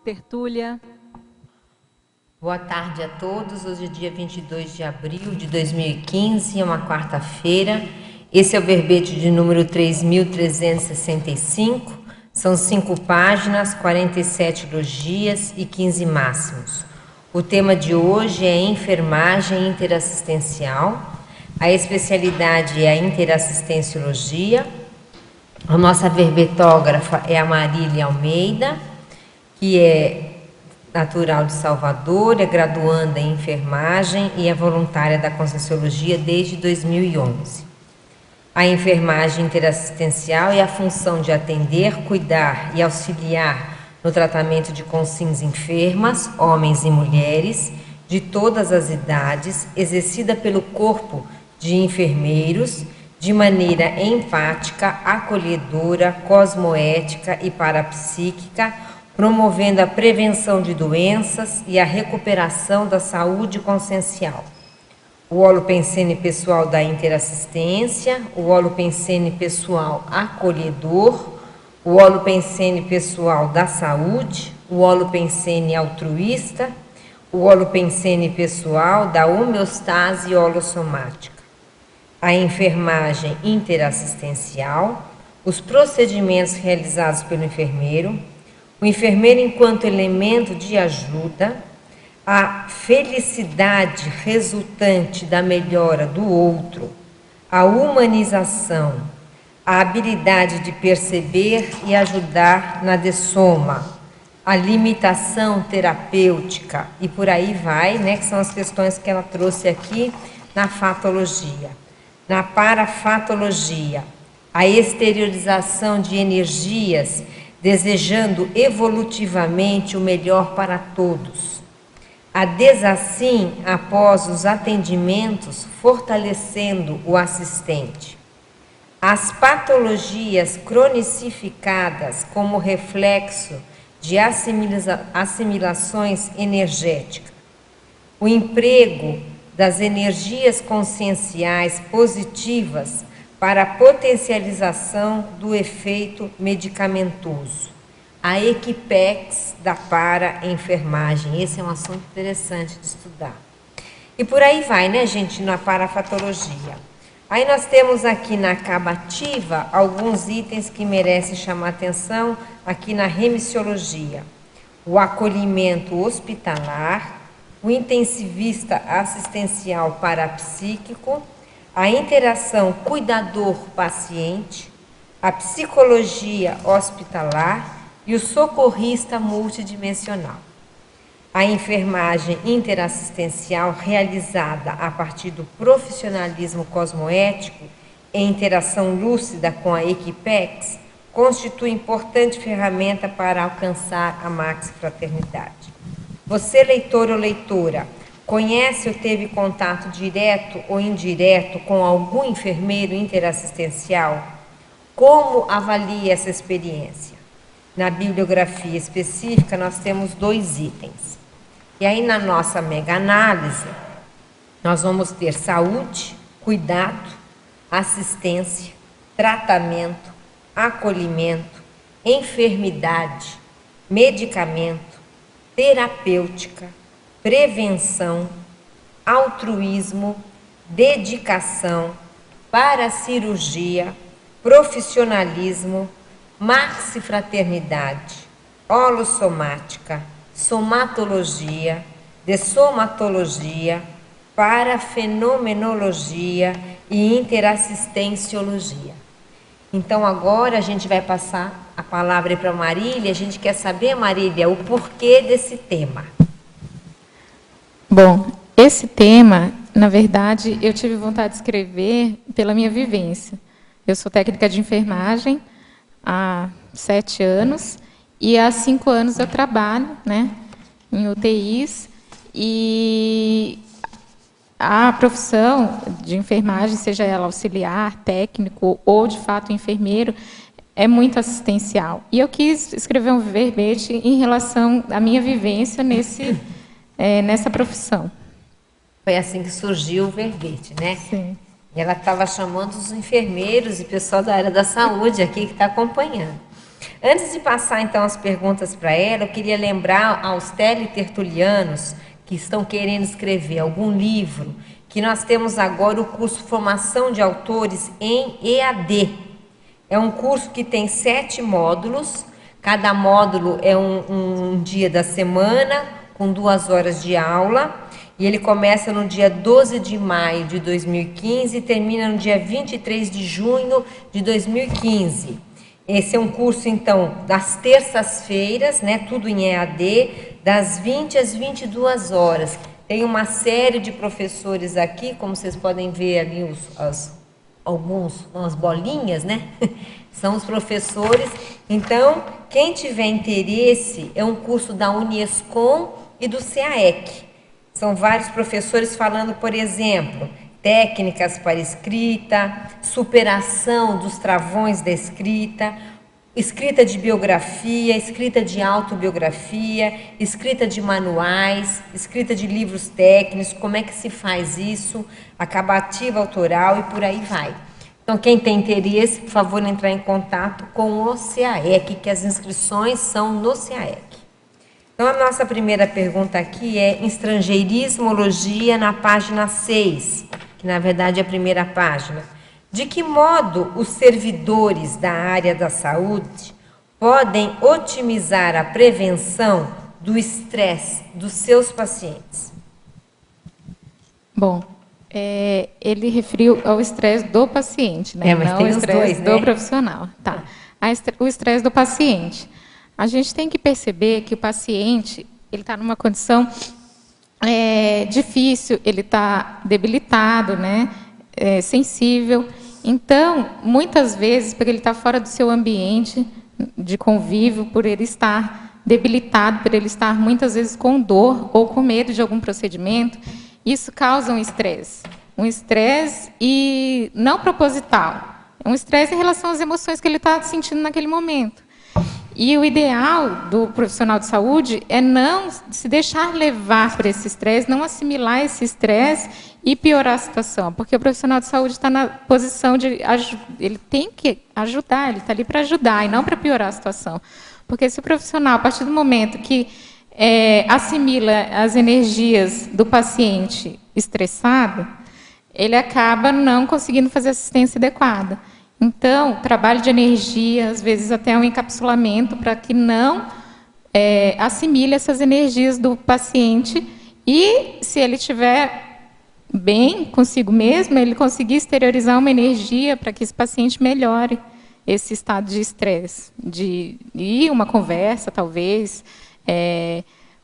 tertúlia. Boa tarde a todos. Hoje é dia 22 de abril de 2015, é uma quarta-feira. Esse é o verbete de número 3.365. São 5 páginas, 47 elogias e 15 máximos. O tema de hoje é enfermagem interassistencial. A especialidade é a interassistenciologia. A nossa verbetógrafa é a Marília Almeida, que é natural de Salvador, é graduanda em enfermagem e é voluntária da Conscienciologia desde 2011. A enfermagem interassistencial é a função de atender, cuidar e auxiliar no tratamento de consciências enfermas, homens e mulheres, de todas as idades, exercida pelo corpo de enfermeiros, de maneira empática, acolhedora, cosmoética e parapsíquica, promovendo a prevenção de doenças e a recuperação da saúde consciencial. O holopensene pessoal da interassistência, o holopensene pessoal acolhedor, o holopensene pessoal da saúde, o holopensene altruísta, o holopensene pessoal da homeostase holossomática. A enfermagem interassistencial, os procedimentos realizados pelo enfermeiro, o enfermeiro enquanto elemento de ajuda, a felicidade resultante da melhora do outro, a humanização, a habilidade de perceber e ajudar na dessoma, a limitação terapêutica e por aí vai, né, que são as questões que ela trouxe aqui na fatologia. Na parafatologia, a exteriorização de energias desejando evolutivamente o melhor para todos. A desassim após os atendimentos, fortalecendo o assistente. As patologias cronicificadas como reflexo de assimilações energéticas. O emprego das energias conscienciais positivas para a potencialização do efeito medicamentoso. A equipex da para-enfermagem. Esse é um assunto interessante de estudar. E por aí vai, né, gente, na parafatologia. Aí nós temos aqui na acabativa alguns itens que merecem chamar atenção aqui na remissiologia. O acolhimento hospitalar, o intensivista assistencial parapsíquico, a interação cuidador-paciente, a psicologia hospitalar e o socorrista multidimensional. A enfermagem interassistencial realizada a partir do profissionalismo cosmoético em interação lúcida com a equipex constitui importante ferramenta para alcançar a maxifraternidade. Você, leitor ou leitora, conhece ou teve contato direto ou indireto com algum enfermeiro interassistencial? Como avalia essa experiência? Na bibliografia específica, nós temos 2 itens. E aí, na nossa mega-análise, nós vamos ter saúde, cuidado, assistência, tratamento, acolhimento, enfermidade, medicamento, terapêutica, prevenção, altruísmo, dedicação, paracirurgia, profissionalismo, maxifraternidade, holossomática, somatologia, dessomatologia, parafenomenologia e interassistenciologia. Então agora a gente vai passar a palavra para a Marília. A gente quer saber, Marília, o porquê desse tema. Bom, esse tema, na verdade, eu tive vontade de escrever pela minha vivência. Eu sou técnica de enfermagem há 7 anos e há 5 anos eu trabalho, né, em UTIs, e a profissão de enfermagem, seja ela auxiliar, técnico ou, de fato, enfermeiro, é muito assistencial. E eu quis escrever um verbete em relação à minha vivência nessa profissão. Foi assim que surgiu o verbete, né? Sim. Ela estava chamando os enfermeiros e pessoal da área da saúde aqui que está acompanhando. Antes de passar, então, as perguntas para ela, eu queria lembrar aos teletertulianos que estão querendo escrever algum livro, que nós temos agora o curso Formação de Autores em EAD. É um curso que tem 7 módulos, cada módulo é um dia da semana, com 2 horas de aula, e ele começa no dia 12 de maio de 2015 e termina no dia 23 de junho de 2015. Esse é um curso, então, das terças-feiras, né, tudo em EAD, das 20 às 22 horas. Tem uma série de professores aqui, como vocês podem ver ali umas bolinhas, né? São os professores. Então, quem tiver interesse, é um curso da Uniescom e do CAEC. São vários professores falando, por exemplo, técnicas para escrita, superação dos travões da escrita, escrita de biografia, escrita de autobiografia, escrita de manuais, escrita de livros técnicos, como é que se faz isso, acabativa autoral e por aí vai. Então, quem tem interesse, por favor, entrar em contato com o CAEC, que as inscrições são no CAEC. Então, a nossa primeira pergunta aqui é estrangeirismologia na página 6, que na verdade é a primeira página. De que modo os servidores da área da saúde podem otimizar a prevenção do estresse dos seus pacientes? Bom, ele referiu ao estresse do paciente, né? Mas não tem o os estresse dois, do né? profissional. Tá. O estresse do paciente. A gente tem que perceber que o paciente ele está numa condição difícil, ele está debilitado, né? Sensível. Então, muitas vezes, porque ele está fora do seu ambiente de convívio, por ele estar debilitado, por ele estar muitas vezes com dor ou com medo de algum procedimento, isso causa um estresse e não proposital, é um estresse em relação às emoções que ele está sentindo naquele momento. E o ideal do profissional de saúde é não se deixar levar por esse estresse, não assimilar esse estresse e piorar a situação, porque o profissional de saúde está na posição de ele tem que ajudar, ele está ali para ajudar e não para piorar a situação. Porque se o profissional, a partir do momento que assimila as energias do paciente estressado, ele acaba não conseguindo fazer assistência adequada. Então, trabalho de energia, às vezes até um encapsulamento, para que não assimile essas energias do paciente e, se ele estiver bem consigo mesmo, ele conseguir exteriorizar uma energia para que esse paciente melhore esse estado de estresse. E uma conversa, talvez,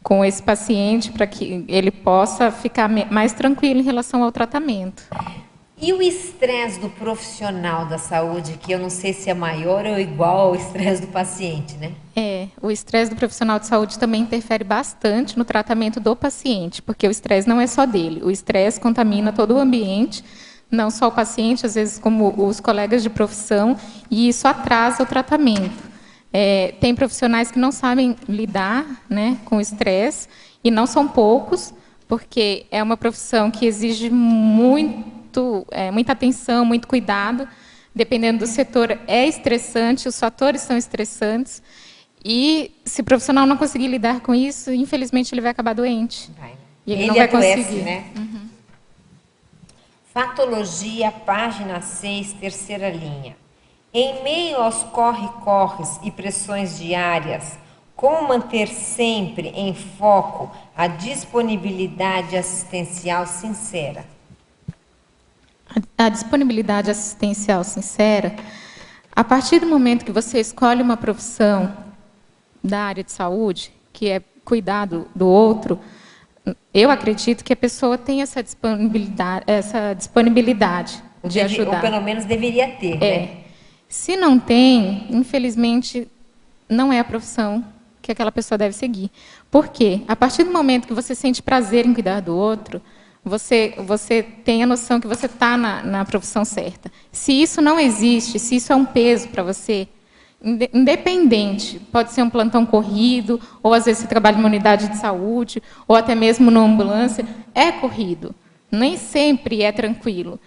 com esse paciente, para que ele possa ficar mais tranquilo em relação ao tratamento. E o estresse do profissional da saúde, que eu não sei se é maior ou igual ao estresse do paciente, né? O estresse do profissional de saúde também interfere bastante no tratamento do paciente, porque o estresse não é só dele. O estresse contamina todo o ambiente, não só o paciente, às vezes como os colegas de profissão, e isso atrasa o tratamento. Tem profissionais que não sabem lidar, né, com o estresse, e não são poucos, porque é uma profissão que exige muita atenção, muito cuidado. Dependendo do setor, é estressante, os fatores são estressantes. E se o profissional não conseguir lidar com isso, infelizmente ele vai acabar doente. E ele não vai conseguir. Né? Uhum. Fatologia, página 6, terceira linha. Em meio aos corre-corres e pressões diárias, como manter sempre em foco a disponibilidade assistencial sincera? A disponibilidade assistencial sincera, a partir do momento que você escolhe uma profissão da área de saúde, que é cuidar do outro, eu acredito que a pessoa tem essa disponibilidade de ajudar. Ou pelo menos deveria ter, né? Se não tem, infelizmente, não é a profissão que aquela pessoa deve seguir. Por quê? A partir do momento que você sente prazer em cuidar do outro, você tem a noção que você está na profissão certa. Se isso não existe, se isso é um peso para você, independente, pode ser um plantão corrido, ou às vezes você trabalha em uma unidade de saúde, ou até mesmo numa ambulância, é corrido. Nem sempre é tranquilo.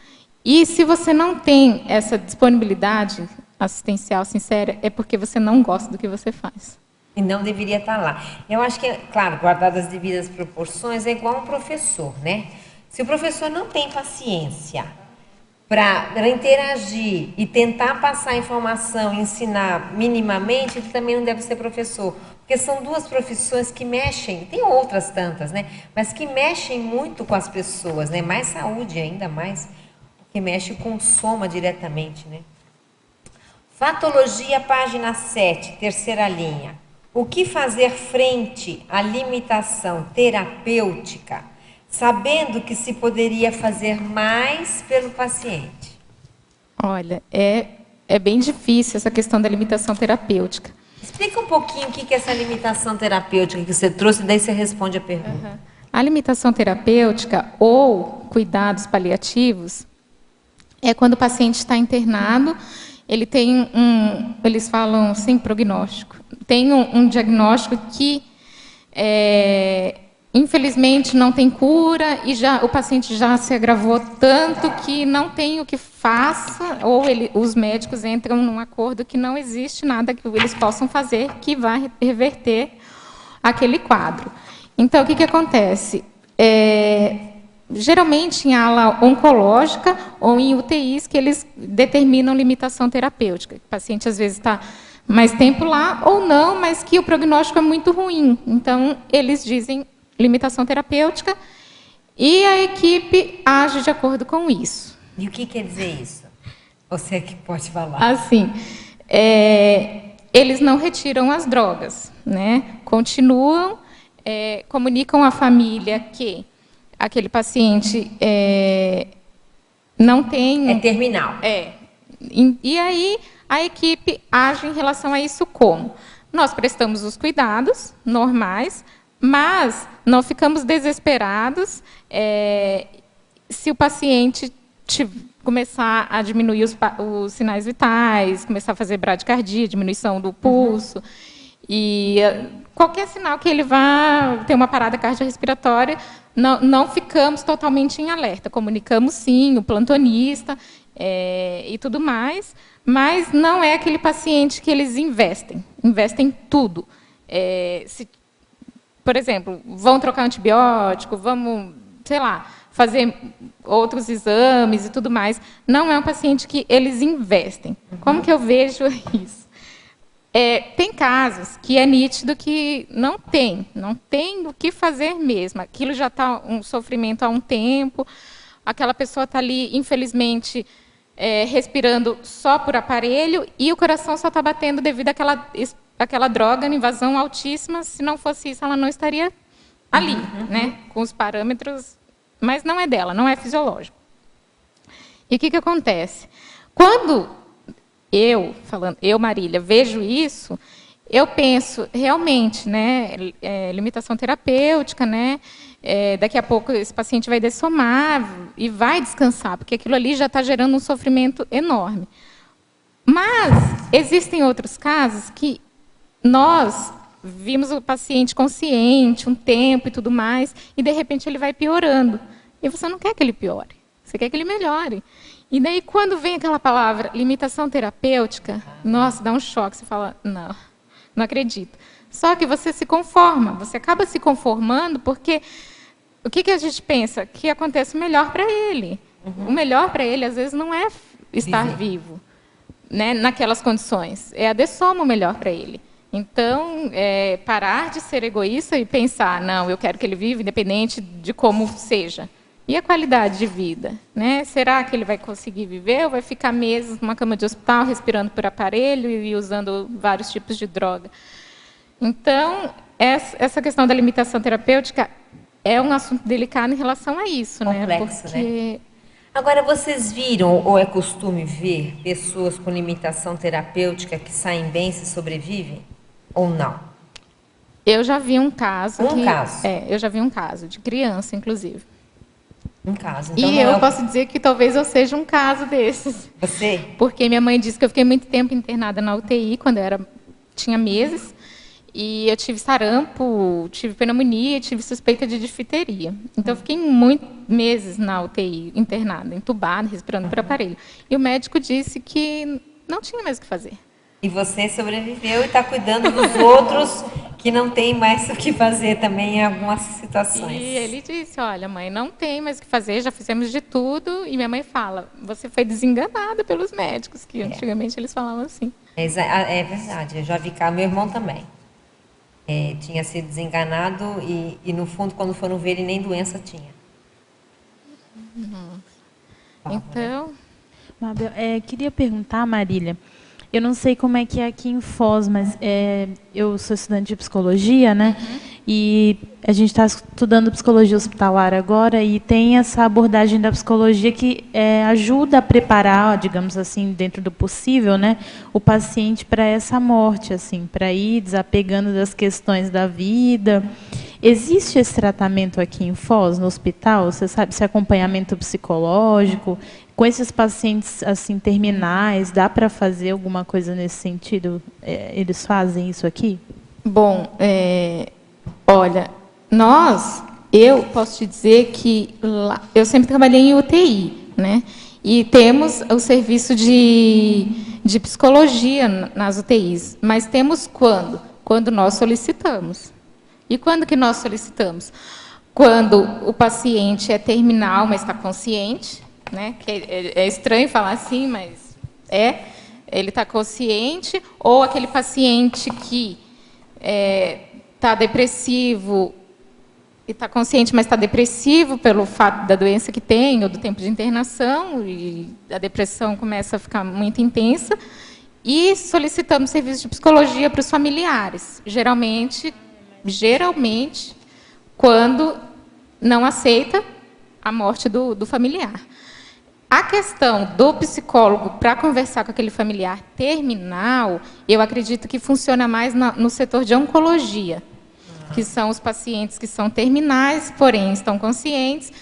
E se você não tem essa disponibilidade assistencial sincera, é porque você não gosta do que você faz. E não deveria estar lá. Eu acho que, claro, guardadas as devidas proporções, é igual um professor, né? Se o professor não tem paciência para interagir e tentar passar informação, ensinar minimamente, ele também não deve ser professor. Porque são duas profissões que mexem, tem outras tantas, né? Mas que mexem muito com as pessoas, né? Mais saúde ainda mais, porque mexe com o soma diretamente, né? Fatologia, página 7, terceira linha. O que fazer frente à limitação terapêutica, sabendo que se poderia fazer mais pelo paciente? Olha, é bem difícil essa questão da limitação terapêutica. Explica um pouquinho o que é essa limitação terapêutica que você trouxe, daí você responde a pergunta. A limitação terapêutica ou cuidados paliativos é quando o paciente está internado, ele tem eles falam sem prognóstico, tem um diagnóstico que infelizmente não tem cura e o paciente já se agravou tanto que não tem o que faça, ou os médicos entram num acordo que não existe nada que eles possam fazer que vai reverter aquele quadro. Então, o que acontece? Geralmente em ala oncológica ou em UTIs que eles determinam limitação terapêutica. O paciente às vezes está mais tempo lá ou não, mas que o prognóstico é muito ruim. Então, eles dizem limitação terapêutica e a equipe age de acordo com isso. E o que quer dizer isso? Você que pode falar. Assim, eles não retiram as drogas, né? Continuam, comunicam à família que aquele paciente não tem... É terminal. E aí a equipe age em relação a isso como? Nós prestamos os cuidados normais, mas não ficamos desesperados se o paciente começar a diminuir os sinais vitais, começar a fazer bradicardia, diminuição do pulso, e qualquer sinal que ele vá ter uma parada cardiorrespiratória, não ficamos totalmente em alerta. Comunicamos, sim, o plantonista e tudo mais, mas não é aquele paciente que eles investem tudo. Por exemplo, vão trocar antibiótico, vamos, sei lá, fazer outros exames e tudo mais. Não é um paciente que eles investem. Como que eu vejo isso? Tem casos que é nítido que não tem o que fazer mesmo. Aquilo já está um sofrimento há um tempo, aquela pessoa está ali, infelizmente, respirando só por aparelho e o coração só está batendo devido àquela droga, invasão altíssima. Se não fosse isso, ela não estaria ali, né, com os parâmetros, mas não é dela, não é fisiológico. E o que acontece? Quando eu, Marília, vejo isso, eu penso, realmente, né, limitação terapêutica, né, daqui a pouco esse paciente vai dessomar e vai descansar, porque aquilo ali já está gerando um sofrimento enorme. Mas existem outros casos que nós vimos o paciente consciente um tempo e tudo mais, e de repente ele vai piorando. E você não quer que ele piore, você quer que ele melhore. E daí, quando vem aquela palavra, limitação terapêutica, nossa, dá um choque, você fala, não acredito. Só que você se conforma, você acaba se conformando, porque o que a gente pensa? Que acontece o melhor para ele. O melhor para ele, às vezes, não é estar vivo, né, naquelas condições. É a dessoma o melhor para ele. Então, parar de ser egoísta e pensar, não, eu quero que ele viva independente de como seja. E a qualidade de vida, né? Será que ele vai conseguir viver ou vai ficar meses numa cama de hospital, respirando por aparelho e usando vários tipos de droga? Então, essa questão da limitação terapêutica é um assunto delicado em relação a isso, complexo, né? Porque... Agora, vocês viram, ou é costume ver, pessoas com limitação terapêutica que saem bem, se sobrevivem? Ou não? Eu já vi um caso. Caso? Eu já vi um caso, de criança, inclusive. Um caso. Então, e eu posso dizer que talvez eu seja um caso desses. Você? Porque minha mãe disse que eu fiquei muito tempo internada na UTI, quando eu tinha meses, e eu tive sarampo, tive pneumonia, tive suspeita de difteria. Então, eu fiquei muitos meses na UTI, internada, entubada, respirando por aparelho. E o médico disse que não tinha mais o que fazer. E você sobreviveu e está cuidando dos outros que não tem mais o que fazer também em algumas situações. E ele disse, olha, mãe, não tem mais o que fazer, já fizemos de tudo. E minha mãe fala, você foi desenganada pelos médicos, que antigamente eles falavam assim. É verdade, eu já vi cá, meu irmão também. Tinha sido desenganado e, no fundo, quando foram ver, ele nem doença tinha. Então... Mabel, queria perguntar, Marília, eu não sei como é que é aqui em Foz, mas eu sou estudante de psicologia, né? E a gente está estudando psicologia hospitalar agora e tem essa abordagem da psicologia que ajuda a preparar, digamos assim, dentro do possível, né, o paciente para essa morte, assim, para ir desapegando das questões da vida. Existe esse tratamento aqui em Foz, no hospital? Você sabe, esse acompanhamento psicológico? Com esses pacientes assim terminais, dá para fazer alguma coisa nesse sentido? Eles fazem isso aqui? Bom, olha, eu posso te dizer que eu sempre trabalhei em UTI, né? E temos o serviço de psicologia nas UTIs, mas temos quando? Quando nós solicitamos. E quando que nós solicitamos? Quando o paciente é terminal, mas está consciente, né? Que é estranho falar assim, mas ele está consciente, ou aquele paciente que está depressivo e está consciente, mas está depressivo pelo fato da doença que tem, ou do tempo de internação, e a depressão começa a ficar muito intensa, e solicitamos serviço de psicologia para os familiares, geralmente, quando não aceita a morte do familiar. A questão do psicólogo para conversar com aquele familiar terminal, eu acredito que funciona mais no setor de oncologia, que são os pacientes que são terminais, porém estão conscientes.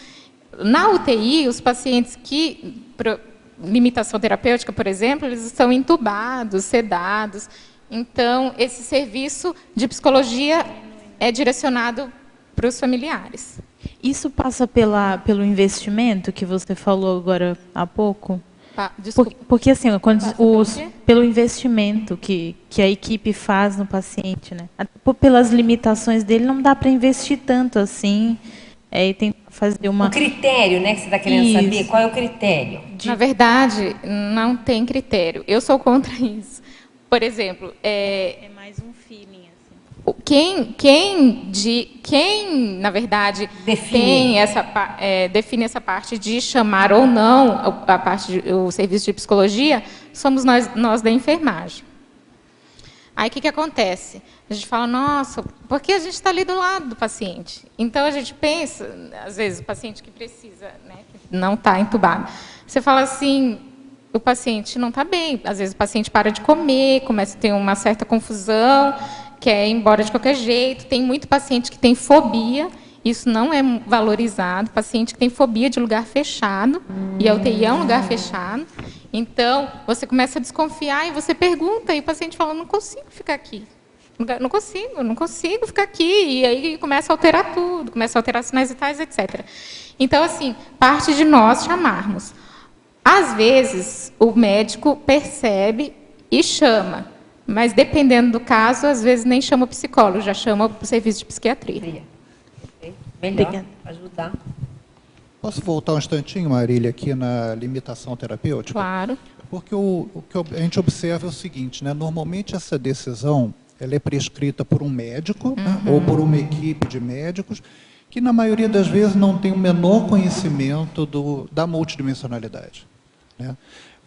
Na UTI, os pacientes que, limitação terapêutica, por exemplo, eles estão entubados, sedados. Então, esse serviço de psicologia é direcionado para os familiares. Isso passa pelo investimento que você falou agora há pouco? Desculpa. Porque assim, pelo investimento que a equipe faz no paciente, né? Pelas limitações dele, não dá para investir tanto assim. E tem que fazer uma... O critério, né, que você está querendo saber, qual é o critério? Na verdade, não tem critério. Eu sou contra isso. Por exemplo, é mais um feeling. Quem na verdade, define essa parte de chamar ou não o serviço de psicologia, somos nós da enfermagem. Aí, o que acontece? A gente fala, nossa, porque a gente está ali do lado do paciente. Então, a gente pensa, às vezes, o paciente que precisa, né, que não está entubado. Você fala assim, o paciente não está bem. Às vezes, o paciente para de comer, começa a ter uma certa confusão, quer ir embora de qualquer jeito. Tem muito paciente que tem fobia, isso não é valorizado. Paciente que tem fobia de lugar fechado, e a UTI é um lugar fechado. Então, você começa a desconfiar e você pergunta, e o paciente fala, não consigo ficar aqui. Não consigo ficar aqui. E aí começa a alterar tudo, começa a alterar sinais vitais, etc. Então, assim, parte de nós chamarmos. Às vezes, o médico percebe e chama. Mas, dependendo do caso, às vezes nem chama o psicólogo, já chama o serviço de psiquiatria. Melhor, ajudar. Posso voltar um instantinho, Marília, aqui na limitação terapêutica? Claro. Porque o que a gente observa é o seguinte, né? Normalmente essa decisão ela é prescrita por um médico, né? Ou por uma equipe de médicos, que na maioria das vezes não tem o menor conhecimento da multidimensionalidade, né?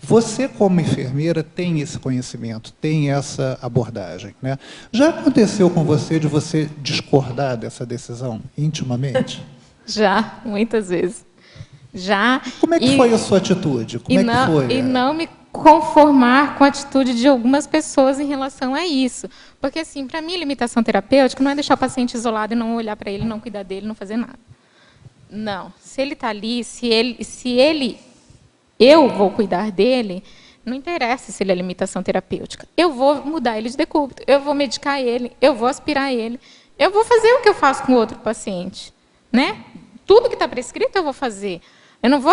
Você, como enfermeira, tem esse conhecimento, tem essa abordagem, né? Já aconteceu com você de você discordar dessa decisão intimamente? Já, muitas vezes. Já. Como é que foi a sua atitude? Como é que foi? E não me conformar com a atitude de algumas pessoas em relação a isso. Porque, assim, para mim, limitação terapêutica não é deixar o paciente isolado e não olhar para ele, não cuidar dele, não fazer nada. Não. Se ele está ali, eu vou cuidar dele, não interessa se ele é limitação terapêutica. Eu vou mudar ele de decúbito, eu vou medicar ele, eu vou aspirar ele, eu vou fazer o que eu faço com o outro paciente, né? Tudo que está prescrito eu vou fazer. Eu não vou,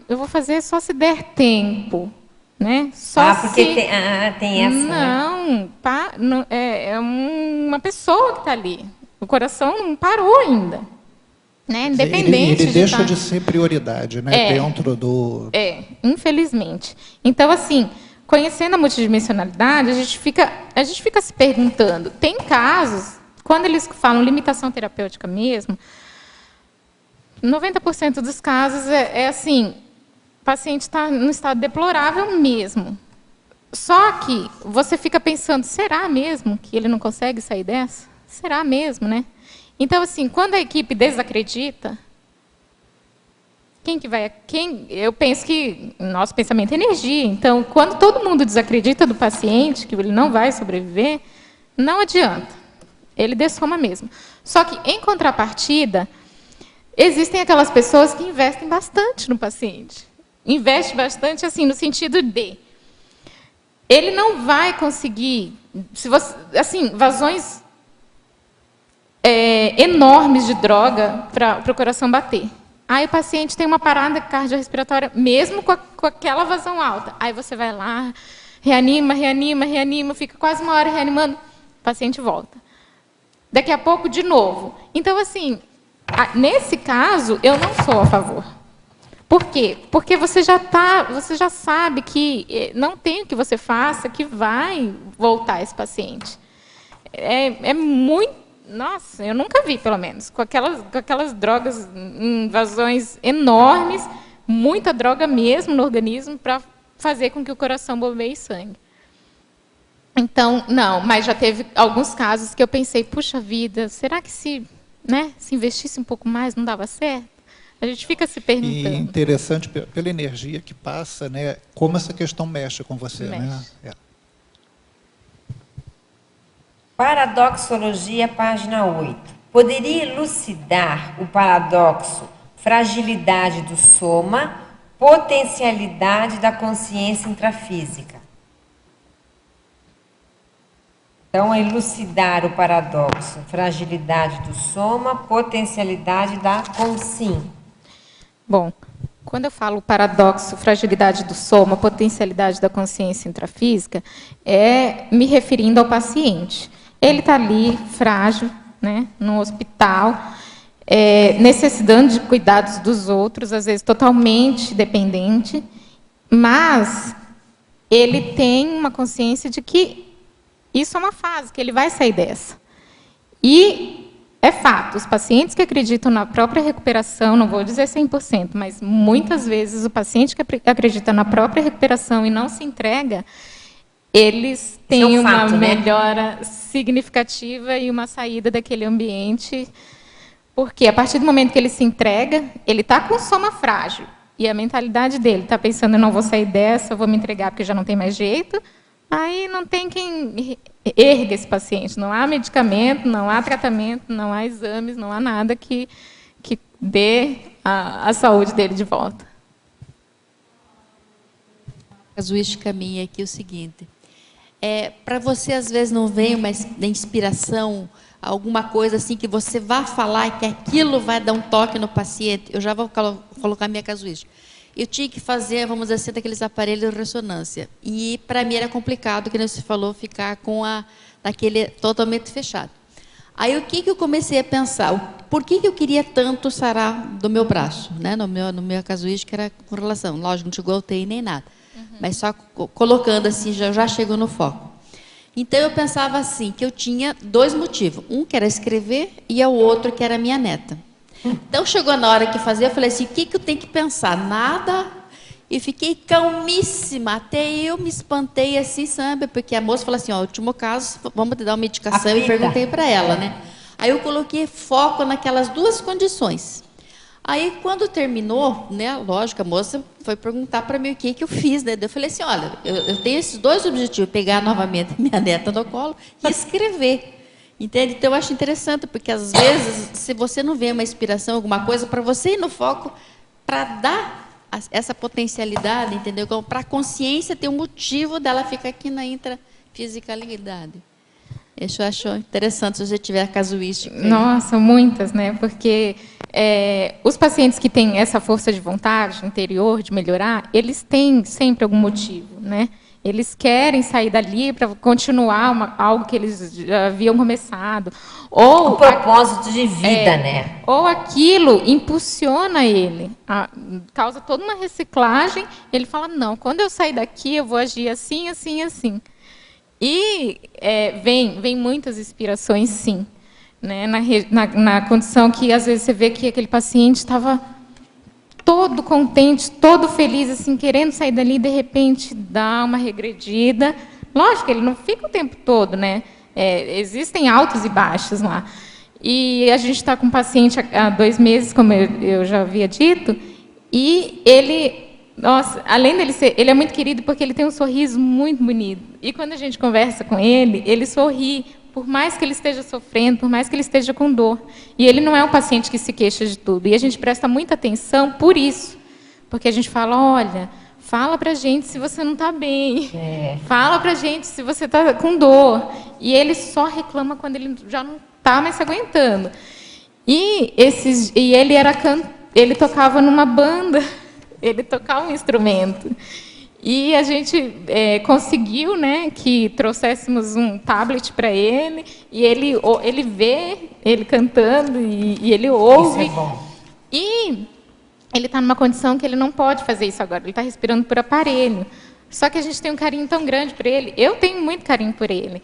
eu vou fazer só se der tempo. né? Só porque se... tem essa, né? Não, é uma pessoa que está ali. O coração não parou ainda. Né? Independente ele deixa de ser prioridade, né? Dentro do... infelizmente. Então, assim, conhecendo a multidimensionalidade, a gente fica se perguntando. Tem casos, quando eles falam limitação terapêutica mesmo, 90% dos casos é assim, o paciente está num estado deplorável mesmo. Só que você fica pensando, será mesmo que ele não consegue sair dessa? Será mesmo, né? Então, assim, quando a equipe desacredita, eu penso que nosso pensamento é energia. Então, quando todo mundo desacredita do paciente, que ele não vai sobreviver, não adianta. Ele dessoma mesmo. Só que, em contrapartida, existem aquelas pessoas que investem bastante no paciente. Investe bastante, assim, no sentido de... Ele não vai conseguir... vazões enormes de droga para o coração bater. Aí o paciente tem uma parada cardiorrespiratória, mesmo com aquela vazão alta. Aí você vai lá, reanima, fica quase uma hora reanimando, o paciente volta. Daqui a pouco, de novo. Então, assim, nesse caso, eu não sou a favor. Por quê? Porque você já sabe que não tem o que você faça que vai voltar esse paciente. É muito... Nossa, eu nunca vi, pelo menos, com aquelas drogas em vazões enormes, muita droga mesmo no organismo para fazer com que o coração bombeie sangue. Então, não, mas já teve alguns casos que eu pensei, puxa vida, será que se investisse um pouco mais não dava certo? A gente fica se perguntando. E interessante, pela energia que passa, né, como essa questão mexe com você. Né? Paradoxologia, página 8. Poderia elucidar o paradoxo fragilidade do soma, potencialidade da consciência intrafísica? Então, elucidar o paradoxo fragilidade do soma, potencialidade da consciência. Bom, quando eu falo paradoxo, fragilidade do soma, potencialidade da consciência intrafísica, é me referindo ao paciente. Ele está ali, frágil, né, no hospital, necessitando de cuidados dos outros, às vezes totalmente dependente, mas ele tem uma consciência de que isso é uma fase, que ele vai sair dessa. E é fato, os pacientes que acreditam na própria recuperação, não vou dizer 100%, mas muitas vezes o paciente que acredita na própria recuperação e não se entrega, eles têm uma melhora significativa e uma saída daquele ambiente, porque a partir do momento que ele se entrega, ele está com soma frágil, e a mentalidade dele está pensando, eu não vou sair dessa, eu vou me entregar porque já não tem mais jeito, aí não tem quem ergue esse paciente, não há medicamento, não há tratamento, não há exames, não há nada que dê a saúde dele de volta. Casuística minha aqui é o seguinte, para você às vezes não vem uma inspiração, alguma coisa assim que você vá falar que aquilo vai dar um toque no paciente, eu já vou colocar minha casuística. Eu tinha que fazer, vamos dizer assim, daqueles aparelhos de ressonância. E para mim era complicado, que você falou, ficar com daquele totalmente fechado. Aí o que eu comecei a pensar? Por que eu queria tanto sarar do meu braço? Né? No meu casuística era com relação, lógico, não chegou a UTI nem nada. Mas só colocando assim, já chegou no foco. Então, eu pensava assim, que eu tinha dois motivos. Um que era escrever e o outro que era minha neta. Então, chegou na hora que fazia, eu falei assim, o que eu tenho que pensar? Nada. E fiquei calmíssima. Até eu me espantei assim, sabe? Porque a moça falou assim, último caso, vamos te dar uma medicação. E perguntei para ela, né? Aí eu coloquei foco naquelas duas condições. Aí, quando terminou, né, lógico, a moça foi perguntar para mim o que eu fiz, né? Eu falei assim, olha, eu tenho esses dois objetivos, pegar novamente minha neta no colo e escrever. Entende? Então, eu acho interessante, porque às vezes, se você não vê uma inspiração, alguma coisa, para você ir no foco, para dar essa potencialidade, entendeu? Para a consciência ter um motivo dela ficar aqui na intrafisicalidade. Isso eu acho interessante, se você tiver casuística. Nossa, muitas, né? Porque Os pacientes que têm essa força de vontade interior de melhorar, eles têm sempre algum motivo, né? Eles querem sair dali para continuar algo que eles já haviam começado. Ou um propósito de vida, né? Ou aquilo impulsiona ele, causa toda uma reciclagem. Ele fala, não, quando eu sair daqui, eu vou agir assim, assim, assim. E vem muitas inspirações, sim. Né? Na condição que, às vezes, você vê que aquele paciente estava todo contente, todo feliz, assim, querendo sair dali, e de repente dá uma regredida. Lógico, ele não fica o tempo todo, né? Existem altos e baixos lá. E a gente está com um paciente há 2 meses, como eu já havia dito, e ele, nossa, além dele ele é muito querido porque ele tem um sorriso muito bonito. E quando a gente conversa com ele sorri, por mais que ele esteja sofrendo, por mais que ele esteja com dor. E ele não é um paciente que se queixa de tudo. E a gente presta muita atenção por isso. Porque a gente fala, olha, fala pra gente se você não está bem. Fala pra gente se você está com dor. E ele só reclama quando ele já não está mais se aguentando. E ele tocava numa banda, ele tocava um instrumento. E a gente conseguiu, né, que trouxéssemos um tablet para ele, e ele vê ele cantando, e ele ouve. Isso é bom. E ele está numa condição que ele não pode fazer isso agora, ele está respirando por aparelho. Só que a gente tem um carinho tão grande por ele, eu tenho muito carinho por ele.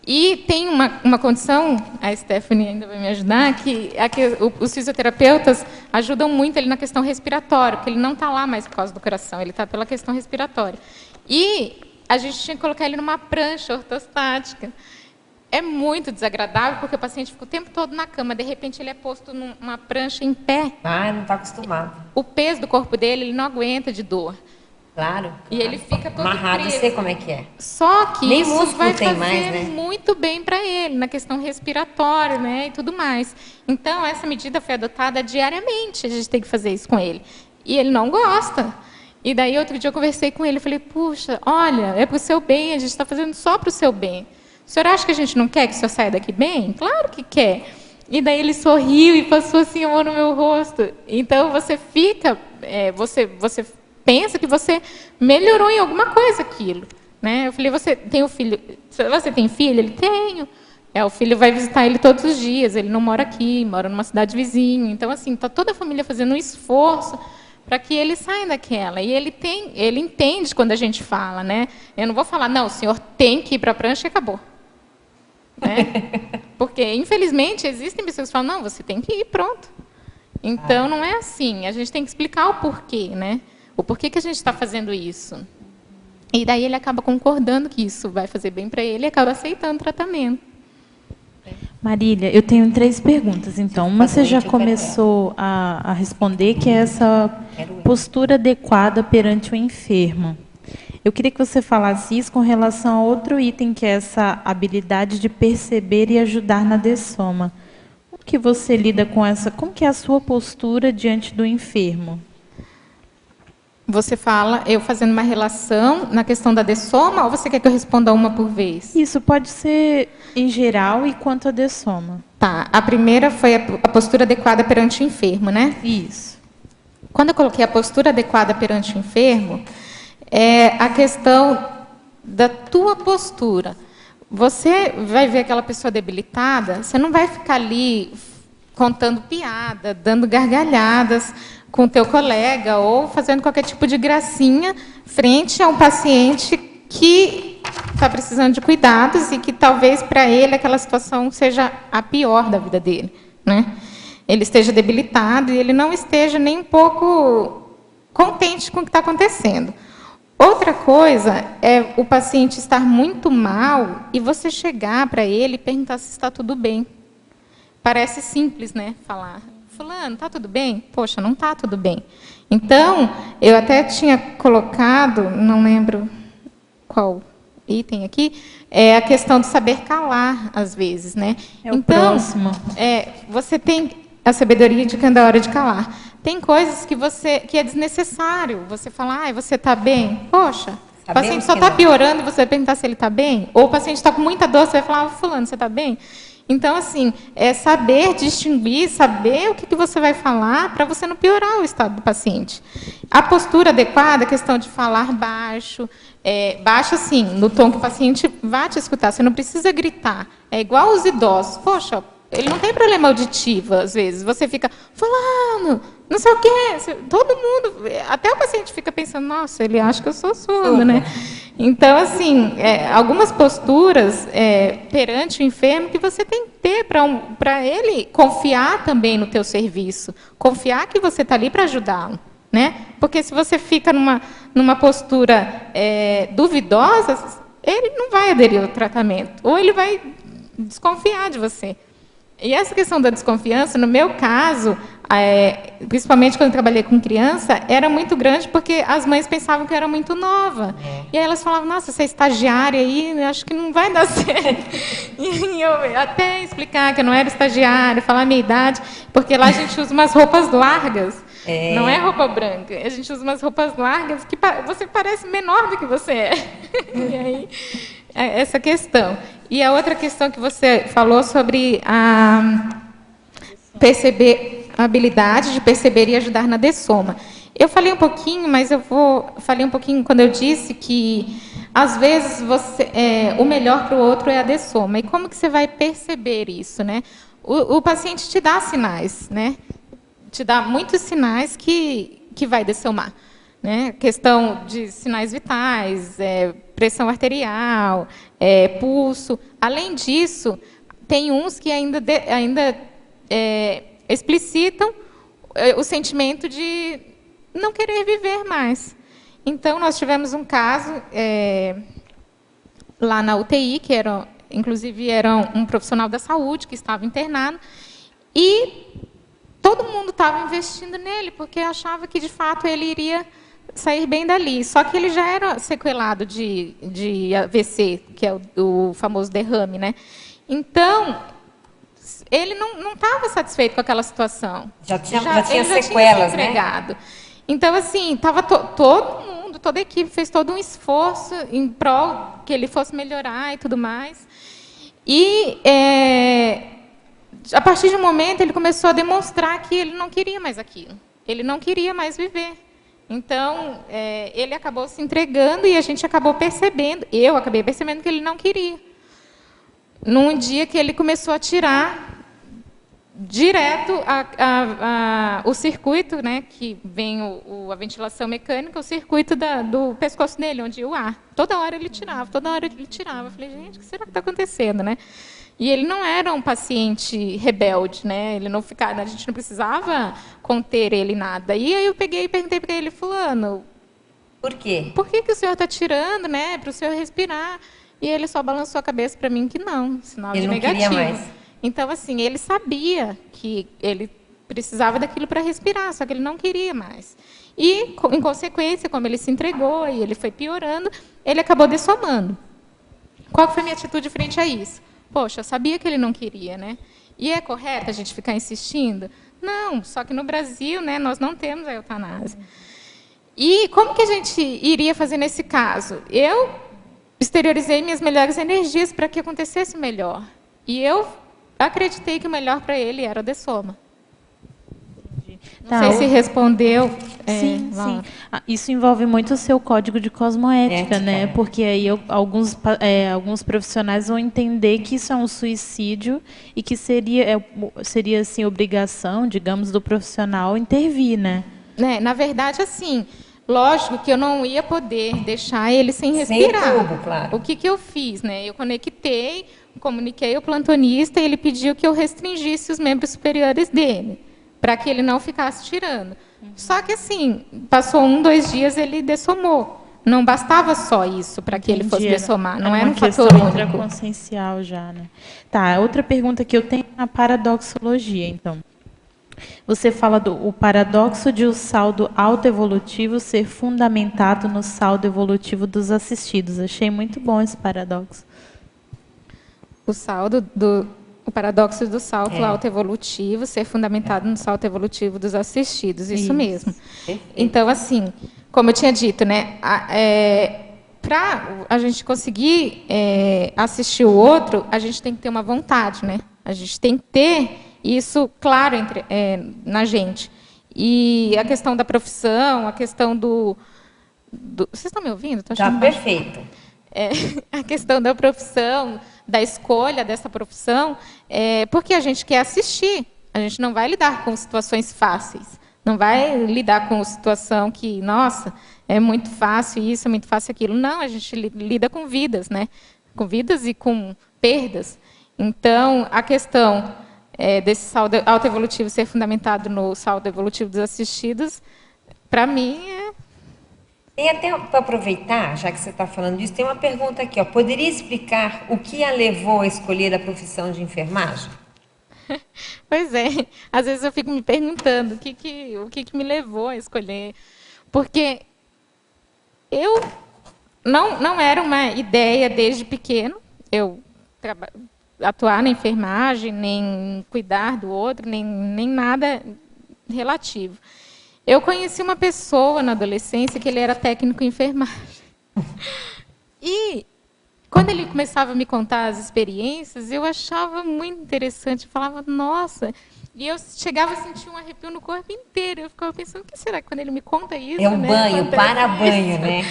E tem uma condição, a Stephanie ainda vai me ajudar, que os fisioterapeutas ajudam muito ele na questão respiratória, porque ele não está lá mais por causa do coração, ele está pela questão respiratória. E a gente tinha que colocar ele numa prancha ortostática. É muito desagradável, porque o paciente fica o tempo todo na cama, de repente ele é posto numa prancha em pé. Não está acostumado. O peso do corpo dele, ele não aguenta de dor. Claro. E ele fica todo amarrado, preso. sei como é que é. Só que nem isso músculo vai tem fazer mais, né? muito bem para ele, na questão respiratória, né, e tudo mais. Então, essa medida foi adotada diariamente, a gente tem que fazer isso com ele. E ele não gosta. E daí, outro dia, eu conversei com ele, falei, puxa, olha, é para o seu bem, a gente está fazendo só para o seu bem. O senhor acha que a gente não quer que o senhor saia daqui bem? Claro que quer. E daí ele sorriu e passou assim a mão no meu rosto. Então, você fica, você pensa que você melhorou em alguma coisa aquilo, né? Eu falei, você tem um filho? Você tem filho? Ele tem. O filho vai visitar ele todos os dias. Ele não mora aqui, mora numa cidade vizinha. Então, assim, está toda a família fazendo um esforço para que ele saia daquela. E ele entende quando a gente fala, né? Eu não vou falar, não, o senhor tem que ir para a prancha e acabou. Né? Porque, infelizmente, existem pessoas que falam, não, você tem que ir, pronto. Então, não é assim. A gente tem que explicar o porquê, né? O porquê que a gente está fazendo isso. E daí ele acaba concordando que isso vai fazer bem para ele e acaba aceitando o tratamento. Marília, eu tenho 3 perguntas, então. Uma você já começou a responder, que é essa postura adequada perante o enfermo. Eu queria que você falasse isso com relação a outro item, que é essa habilidade de perceber e ajudar na dessoma. Como que você lida com essa? Como que é a sua postura diante do enfermo? Você fala, eu fazendo uma relação na questão da dessoma, ou você quer que eu responda uma por vez? Isso pode ser em geral e quanto à dessoma. Tá, a primeira foi a postura adequada perante o enfermo, né? Isso. Quando eu coloquei a postura adequada perante o enfermo, é a questão da tua postura. Você vai ver aquela pessoa debilitada, você não vai ficar ali contando piada, dando gargalhadas com o teu colega ou fazendo qualquer tipo de gracinha frente a um paciente que está precisando de cuidados e que talvez para ele aquela situação seja a pior da vida dele, né? Ele esteja debilitado e ele não esteja nem um pouco contente com o que está acontecendo. Outra coisa é o paciente estar muito mal e você chegar para ele e perguntar se está tudo bem. Parece simples, né? Falar, fulano, está tudo bem? Poxa, não está tudo bem. Então, eu até tinha colocado, não lembro qual item aqui, é a questão de saber calar, às vezes, né? É o então, próximo. Você tem a sabedoria de quando é hora de calar. Tem coisas que é desnecessário. Você fala, você está bem? Poxa, o paciente só está piorando e você vai perguntar se ele está bem? Ou o paciente está com muita dor, você vai falar, fulano, você está bem? Então, assim, é saber distinguir, saber o que você vai falar para você não piorar o estado do paciente. A postura adequada, a questão de falar baixo, baixo assim, no tom que o paciente vai te escutar. Você não precisa gritar. É igual os idosos. Poxa, ele não tem problema auditivo, às vezes. Você fica falando, não sei o quê. Todo mundo, até o paciente fica pensando, nossa, ele acha que eu sou surdo, né? Então, assim, algumas posturas perante o enfermo que você tem que ter para ele confiar também no teu serviço, confiar que você está ali para ajudá-lo, né? Porque se você fica numa postura duvidosa, ele não vai aderir ao tratamento, ou ele vai desconfiar de você. E essa questão da desconfiança, no meu caso, principalmente quando eu trabalhei com criança, era muito grande porque as mães pensavam que eu era muito nova. E aí elas falavam, nossa, você é estagiária aí, acho que não vai dar certo. E eu até explicar que eu não era estagiária, falar a minha idade, porque lá a gente usa umas roupas largas. Não é roupa branca, a gente usa umas roupas largas que você parece menor do que você é. E aí, essa questão. E a outra questão que você falou sobre a habilidade de perceber e ajudar na dessoma. Eu falei um pouquinho, mas falei um pouquinho quando eu disse que, às vezes, o melhor para o outro é a dessoma. E como que você vai perceber isso, né? O paciente te dá sinais, né? Te dá muitos sinais que vai dessomar. Né? Questão de sinais vitais, pressão arterial, pulso. Além disso, tem uns que ainda explicitam o sentimento de não querer viver mais. Então, nós tivemos um caso lá na UTI, que inclusive era um profissional da saúde que estava internado, e todo mundo estava investindo nele, porque achava que, de fato, ele iria sair bem dali. Só que ele já era sequelado de AVC, que é o famoso derrame, né? Então, ele não estava satisfeito com aquela situação. Já tinha sequelas, né? Então, assim, estava todo mundo, toda a equipe fez todo um esforço em prol que ele fosse melhorar e tudo mais. E, a partir de um momento, ele começou a demonstrar que ele não queria mais aquilo. Ele não queria mais viver. Então, ele acabou se entregando e a gente acabou percebendo, eu acabei percebendo que ele não queria. Num dia que ele começou a tirar direto o circuito, né, que vem a ventilação mecânica, o circuito do pescoço dele, onde ia o ar. Toda hora ele tirava, toda hora ele tirava. Eu falei, gente, o que será que está acontecendo, né? E ele não era um paciente rebelde, né? Ele não ficava, a gente não precisava conter ele nada. E aí eu peguei e perguntei para ele, fulano, por quê? Por que o senhor está tirando, né? Para o senhor respirar? E ele só balançou a cabeça para mim que não, sinal de negativo. Ele não queria mais. Então, assim, ele sabia que ele precisava daquilo para respirar, só que ele não queria mais. E, em consequência, como ele se entregou e ele foi piorando, ele acabou dessomando. Qual foi a minha atitude frente a isso? Poxa, eu sabia que ele não queria, né? E é correto a gente ficar insistindo? Não, só que no Brasil, né, nós não temos a eutanásia. E como que a gente iria fazer nesse caso? Eu exteriorizei minhas melhores energias para que acontecesse melhor. E eu acreditei que o melhor para ele era o dessoma. Não sei se respondeu. Sim, sim. Isso envolve muito o seu código de cosmoética, né? Porque aí alguns profissionais vão entender que isso é um suicídio e que seria assim, obrigação, digamos, do profissional intervir, né? Na verdade, assim, lógico que eu não ia poder deixar ele sem respirar. Sem tubo, claro. O que eu fiz, né? Eu comuniquei ao plantonista e ele pediu que eu restringisse os membros superiores dele, para que ele não ficasse tirando. Só que, assim, passou 2 dias, ele dessomou. Não bastava só isso para que ele fosse dessomar. Não era um fator único. Intraconsciencial já, né? Tá, outra pergunta que eu tenho é a paradoxologia, então. Você fala o paradoxo de o saldo autoevolutivo ser fundamentado no saldo evolutivo dos assistidos. Achei muito bom esse paradoxo. O paradoxo do salto autoevolutivo ser fundamentado no salto evolutivo dos assistidos, isso mesmo. Então, assim, como eu tinha dito, né, para a gente conseguir assistir o outro, a gente tem que ter uma vontade, né? A gente tem que ter isso claro na gente. E a questão da profissão, a questão do... Vocês estão me ouvindo? Está perfeito. A questão da profissão, da escolha dessa profissão, porque a gente quer assistir. A gente não vai lidar com situações fáceis. Não vai lidar com situação que, nossa, é muito fácil isso, é muito fácil aquilo. Não, a gente lida com vidas, né? Com vidas e com perdas. Então, a questão desse saldo autoevolutivo ser fundamentado no saldo evolutivo dos assistidos, para mim, E até para aproveitar, já que você está falando disso, tem uma pergunta aqui. Poderia explicar o que a levou a escolher a profissão de enfermagem? Pois é. Às vezes eu fico me perguntando o que me levou a escolher. Porque eu não era uma ideia desde pequeno, eu atuar na enfermagem, nem cuidar do outro, nem nada relativo. Eu conheci uma pessoa na adolescência que ele era técnico em enfermagem. E quando ele começava a me contar as experiências, eu achava muito interessante, eu falava, nossa, e eu chegava a sentir um arrepio no corpo inteiro. Eu ficava pensando, o que será que quando ele me conta isso? É um banho, para-banho, né?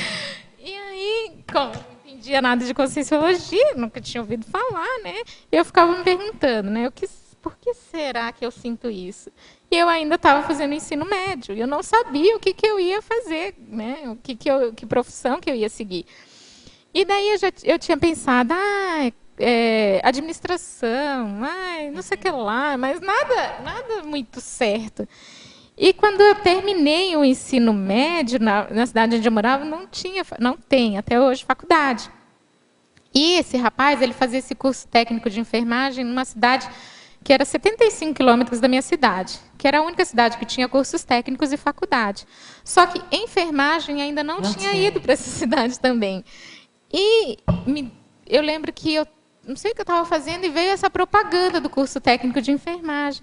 E aí, como eu não entendia nada de conscienciologia, nunca tinha ouvido falar, né? Eu ficava me perguntando, né? Por que será que eu sinto isso? E eu ainda estava fazendo ensino médio, e eu não sabia o que eu ia fazer, né? Que profissão que eu ia seguir. E daí eu tinha pensado, administração, não sei o que lá, mas nada muito certo. E quando eu terminei o ensino médio, na cidade onde eu morava, não tem até hoje faculdade. E esse rapaz, ele fazia esse curso técnico de enfermagem numa cidade que era 75 quilômetros da minha cidade, que era a única cidade que tinha cursos técnicos e faculdade. Só que enfermagem ainda não tinha ido para essa cidade também. E eu lembro que eu não sei o que eu estava fazendo e veio essa propaganda do curso técnico de enfermagem.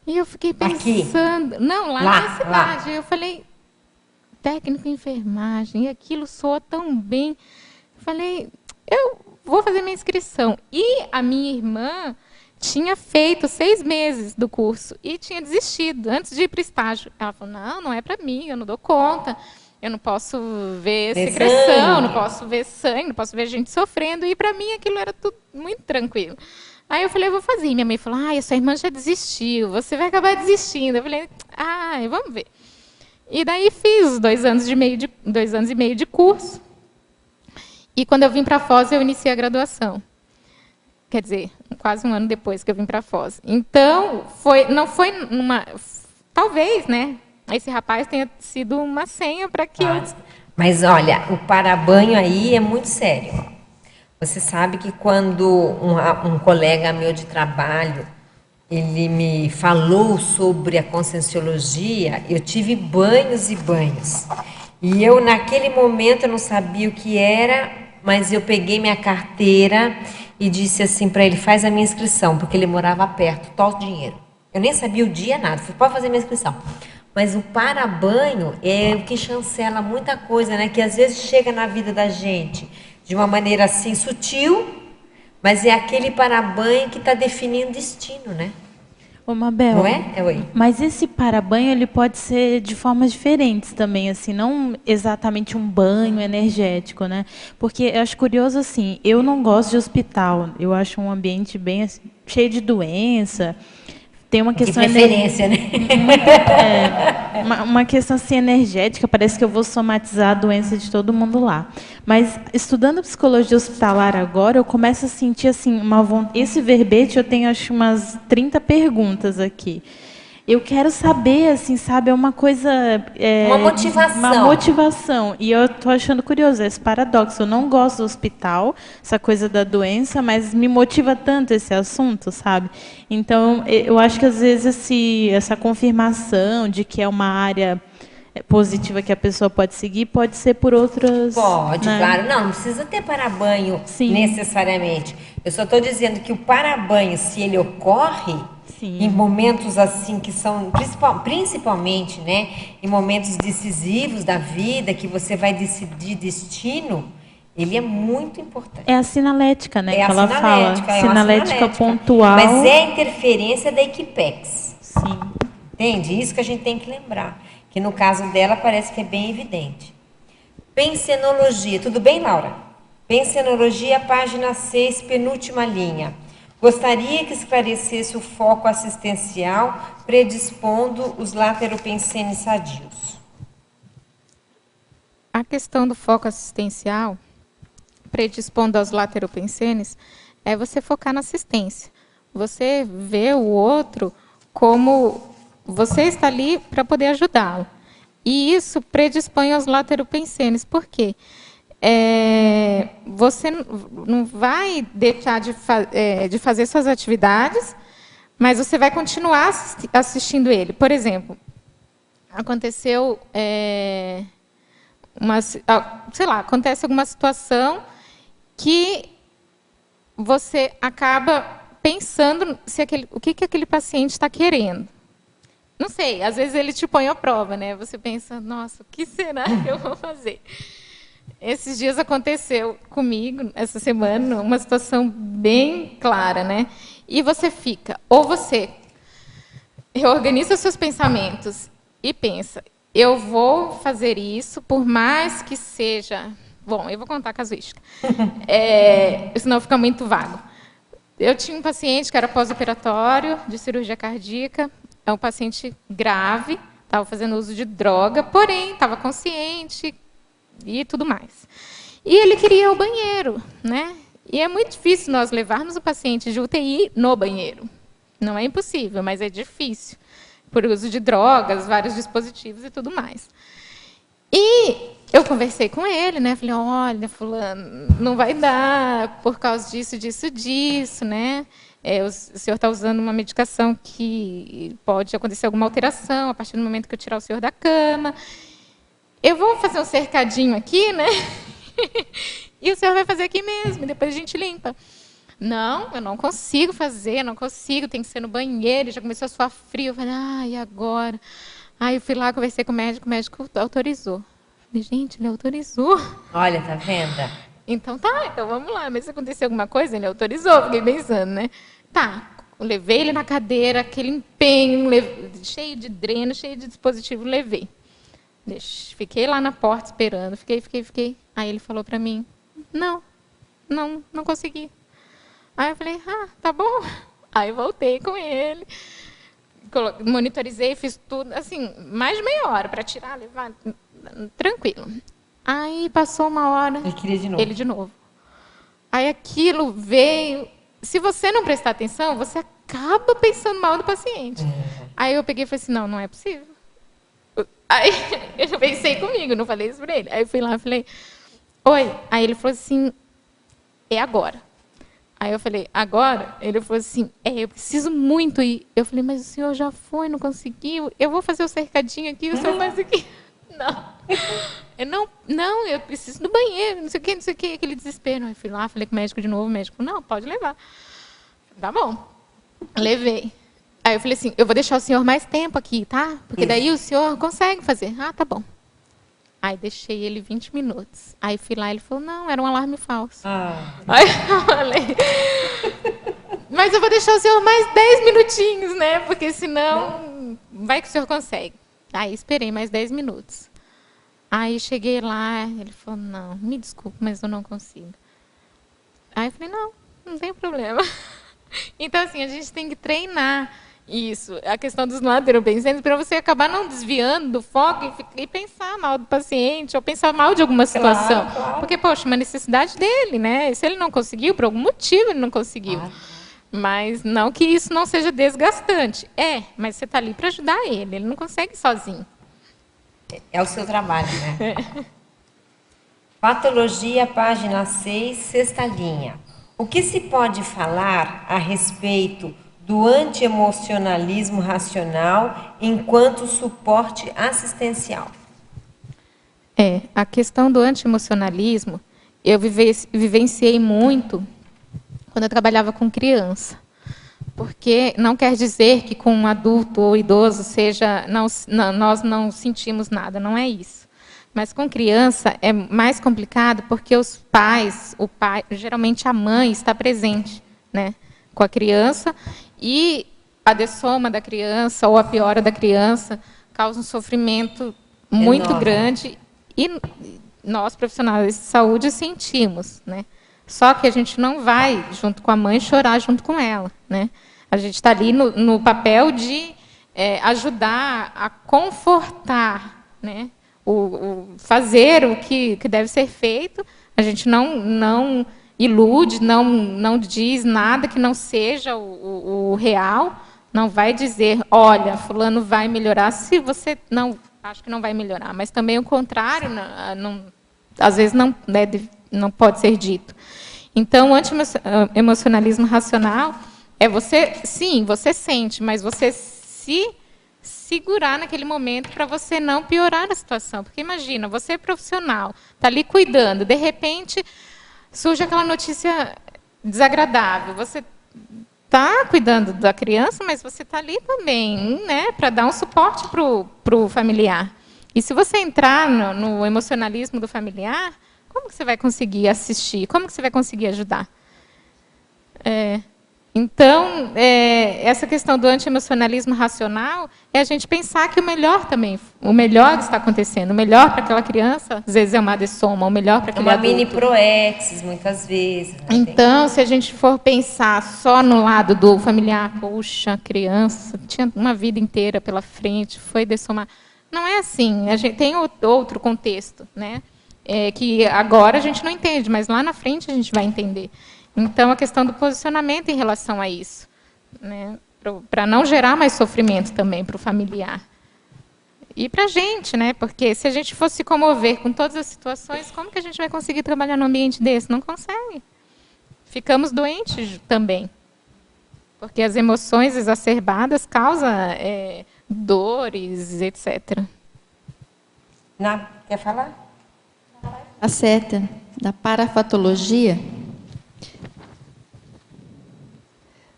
E eu fiquei pensando... Aqui? Não, lá na cidade. Eu falei, técnico em enfermagem, e aquilo soa tão bem. Eu falei, eu vou fazer minha inscrição. E a minha irmã tinha feito 6 meses do curso e tinha desistido antes de ir para o estágio. Ela falou, não é para mim, eu não dou conta. Eu não posso ver secreção, não posso ver sangue, não posso ver gente sofrendo. E, para mim, aquilo era tudo muito tranquilo. Aí eu falei, eu vou fazer. E minha mãe falou, a sua irmã já desistiu, você vai acabar desistindo. Eu falei, vamos ver. E daí fiz os 2 anos e meio de curso. E quando eu vim para a Foz, eu iniciei a graduação. Quer dizer, quase 1 ano depois que eu vim para a Foz. Então, não foi numa... Talvez, né? Esse rapaz tenha sido uma senha para que eu... Mas, olha, o para-banho aí é muito sério. Você sabe que quando um colega meu de trabalho, ele me falou sobre a conscienciologia, eu tive banhos e banhos. E eu, naquele momento, eu não sabia o que era, mas eu peguei minha carteira e disse assim para ele, faz a minha inscrição, porque ele morava perto, toma o dinheiro. Eu nem sabia o dia, nada, falei, pode fazer a minha inscrição. Mas o para-banho é o que chancela muita coisa, né? Que às vezes chega na vida da gente de uma maneira assim sutil, mas é aquele para-banho que está definindo o destino, né? Ô, Mabel, não é? Oi. Mas esse para-banho ele pode ser de formas diferentes também, assim, não exatamente um banho energético, né? Porque eu acho curioso assim, eu não gosto de hospital, eu acho um ambiente bem assim, cheio de doença. Tem uma questão de preferência, né? Uma questão assim energética, parece que eu vou somatizar a doença de todo mundo lá. Mas estudando psicologia hospitalar agora, eu começo a sentir assim esse verbete, eu tenho acho umas 30 perguntas aqui. Eu quero saber, assim, sabe, é uma coisa... uma motivação. Uma motivação. E eu estou achando curioso, esse paradoxo. Eu não gosto do hospital, essa coisa da doença, mas me motiva tanto esse assunto, sabe? Então, eu acho que, às vezes, essa confirmação de que é uma área positiva que a pessoa pode seguir, pode ser por outras... Pode, né? Claro. Não precisa ter para-banho necessariamente. Eu só estou dizendo que o para-banho, se ele ocorre... Sim. Em momentos assim que são, principalmente, né, em momentos decisivos da vida, que você vai decidir destino, Ele é muito importante. É a sinalética, né? É que a ela sinalética, fala. é uma Sinalética pontual. Mas é a interferência da Equipex. Sim. Entende? Isso que a gente tem que lembrar. Que no caso dela parece que é bem evidente. Pensenologia. Tudo bem, Laura? Pensenologia, página 6, penúltima linha. Gostaria que esclarecesse o foco assistencial, predispondo os lateropensenes sadios. A questão do foco assistencial, predispondo aos lateropensenes, é você focar na assistência. Você vê o outro como você está ali para poder ajudá-lo. E isso predispõe aos lateropensenes. Por quê? Você não vai deixar de fazer suas atividades, mas você vai continuar assistindo ele. Por exemplo, aconteceu, acontece alguma situação que você acaba pensando o que aquele paciente está querendo. Não sei, às vezes ele te põe à prova, né? Você pensa, nossa, o que será que eu vou fazer? Esses dias aconteceu comigo, essa semana, uma situação bem clara, né? E você fica, ou você reorganiza os seus pensamentos e pensa, eu vou fazer isso, por mais que seja... Bom, eu vou contar a casuística, senão fica muito vago. Eu tinha um paciente que era pós-operatório de cirurgia cardíaca, é um paciente grave, estava fazendo uso de droga, porém estava consciente e tudo mais. E ele queria ir ao banheiro, né? E é muito difícil nós levarmos o paciente de UTI no banheiro. Não é impossível, mas é difícil, por uso de drogas, vários dispositivos e tudo mais. E eu conversei com ele, né? Falei, olha, fulano, não vai dar por causa disso, disso, disso, né? O senhor está usando uma medicação que pode acontecer alguma alteração a partir do momento que eu tirar o senhor da cama. Eu vou fazer um cercadinho aqui, né? E o senhor vai fazer aqui mesmo, e depois a gente limpa. Não, eu não consigo fazer, não consigo, tem que ser no banheiro. Já começou a suar frio. Eu falei, e agora? Aí eu fui lá, conversei com o médico autorizou. Falei, gente, ele autorizou. Olha, tá vendo? Então vamos lá. Mas se acontecer alguma coisa, ele autorizou. Fiquei pensando, né? Eu levei ele na cadeira, aquele empenho, cheio de dreno, cheio de dispositivo, levei. Fiquei lá na porta esperando, fiquei. Aí ele falou para mim, não consegui. Aí eu falei, tá bom. Aí eu voltei com ele, monitorizei, fiz tudo, assim, mais de meia hora para tirar, levar, tranquilo. Aí passou uma hora. Ele queria de novo. Ele de novo. Aí aquilo veio. Se você não prestar atenção, você acaba pensando mal do paciente. Aí eu peguei e falei assim, não é possível. Aí eu pensei comigo, não falei isso para ele. Aí eu fui lá e falei, oi. Aí ele falou assim, é agora. Aí eu falei, agora? Ele falou assim, eu preciso muito ir. Eu falei, mas o senhor já foi, não conseguiu. Eu vou fazer o cercadinho aqui, o senhor faz aqui. Não, eu preciso do banheiro, não sei o que, aquele desespero. Aí eu fui lá, falei com o médico de novo, o médico, não, pode levar. Tá bom, levei. Aí eu falei assim, eu vou deixar o senhor mais tempo aqui, tá? Porque daí o senhor consegue fazer. Tá bom. Aí deixei ele 20 minutos. Aí fui lá, ele falou, não, era um alarme falso. Aí eu falei, mas eu vou deixar o senhor mais 10 minutinhos, né? Porque senão, vai que o senhor consegue. Aí esperei mais 10 minutos. Aí cheguei lá, ele falou, não, me desculpe, mas eu não consigo. Aí eu falei, não tem problema. Então, assim, a gente tem que treinar isso, a questão dos lateropensenes, para você acabar não desviando do foco e pensar mal do paciente, ou pensar mal de alguma situação. Claro. Porque, poxa, uma necessidade dele, né? Se ele não conseguiu, por algum motivo ele não conseguiu. Mas não que isso não seja desgastante. Mas você está ali para ajudar ele não consegue sozinho. É o seu trabalho, né? Patologia, página 6, sexta linha. O que se pode falar a respeito do antiemocionalismo racional enquanto suporte assistencial? A questão do antiemocionalismo, eu vivenciei muito quando eu trabalhava com criança. Porque não quer dizer que com um adulto ou idoso nós não sentimos nada, não é isso. Mas com criança é mais complicado porque os pais, o pai, geralmente a mãe está presente, né, com a criança, e a dessoma da criança ou a piora da criança causa um sofrimento muito Enorme. grande, e nós, profissionais de saúde, sentimos, né? Só que a gente não vai, junto com a mãe, chorar junto com ela, né? A gente está ali no papel de ajudar a confortar, né? Fazer o que deve ser feito. A gente não ilude, não diz nada que não seja o real, não vai dizer, olha, fulano vai melhorar, se você não, acho que não vai melhorar, mas também o contrário, às vezes não pode ser dito. Então, o anti-emocionalismo racional é você, sim, você sente, mas você se segurar naquele momento para você não piorar a situação. Porque imagina, você é profissional, está ali cuidando, de repente surge aquela notícia desagradável. Você está cuidando da criança, mas você está ali também, né, para dar um suporte para o familiar. E se você entrar no emocionalismo do familiar, como que você vai conseguir assistir? Como que você vai conseguir ajudar? Então, essa questão do anti-emocionalismo racional é a gente pensar que o melhor está acontecendo, o melhor para aquela criança, às vezes é uma adessoma, o melhor para aquele adulto. Uma mini proexis, muitas vezes. Né? Então, se a gente for pensar só no lado do familiar, poxa, a criança tinha uma vida inteira pela frente, foi dessomar. Não é assim, a gente tem outro contexto, né? Que agora a gente não entende, mas lá na frente a gente vai entender. Então, a questão do posicionamento em relação a isso, né, para não gerar mais sofrimento também para o familiar. E para a gente, né, porque se a gente fosse se comover com todas as situações, como que a gente vai conseguir trabalhar num ambiente desse? Não consegue. Ficamos doentes também. Porque as emoções exacerbadas causam dores, etc. Quer falar? A seta da parafatologia,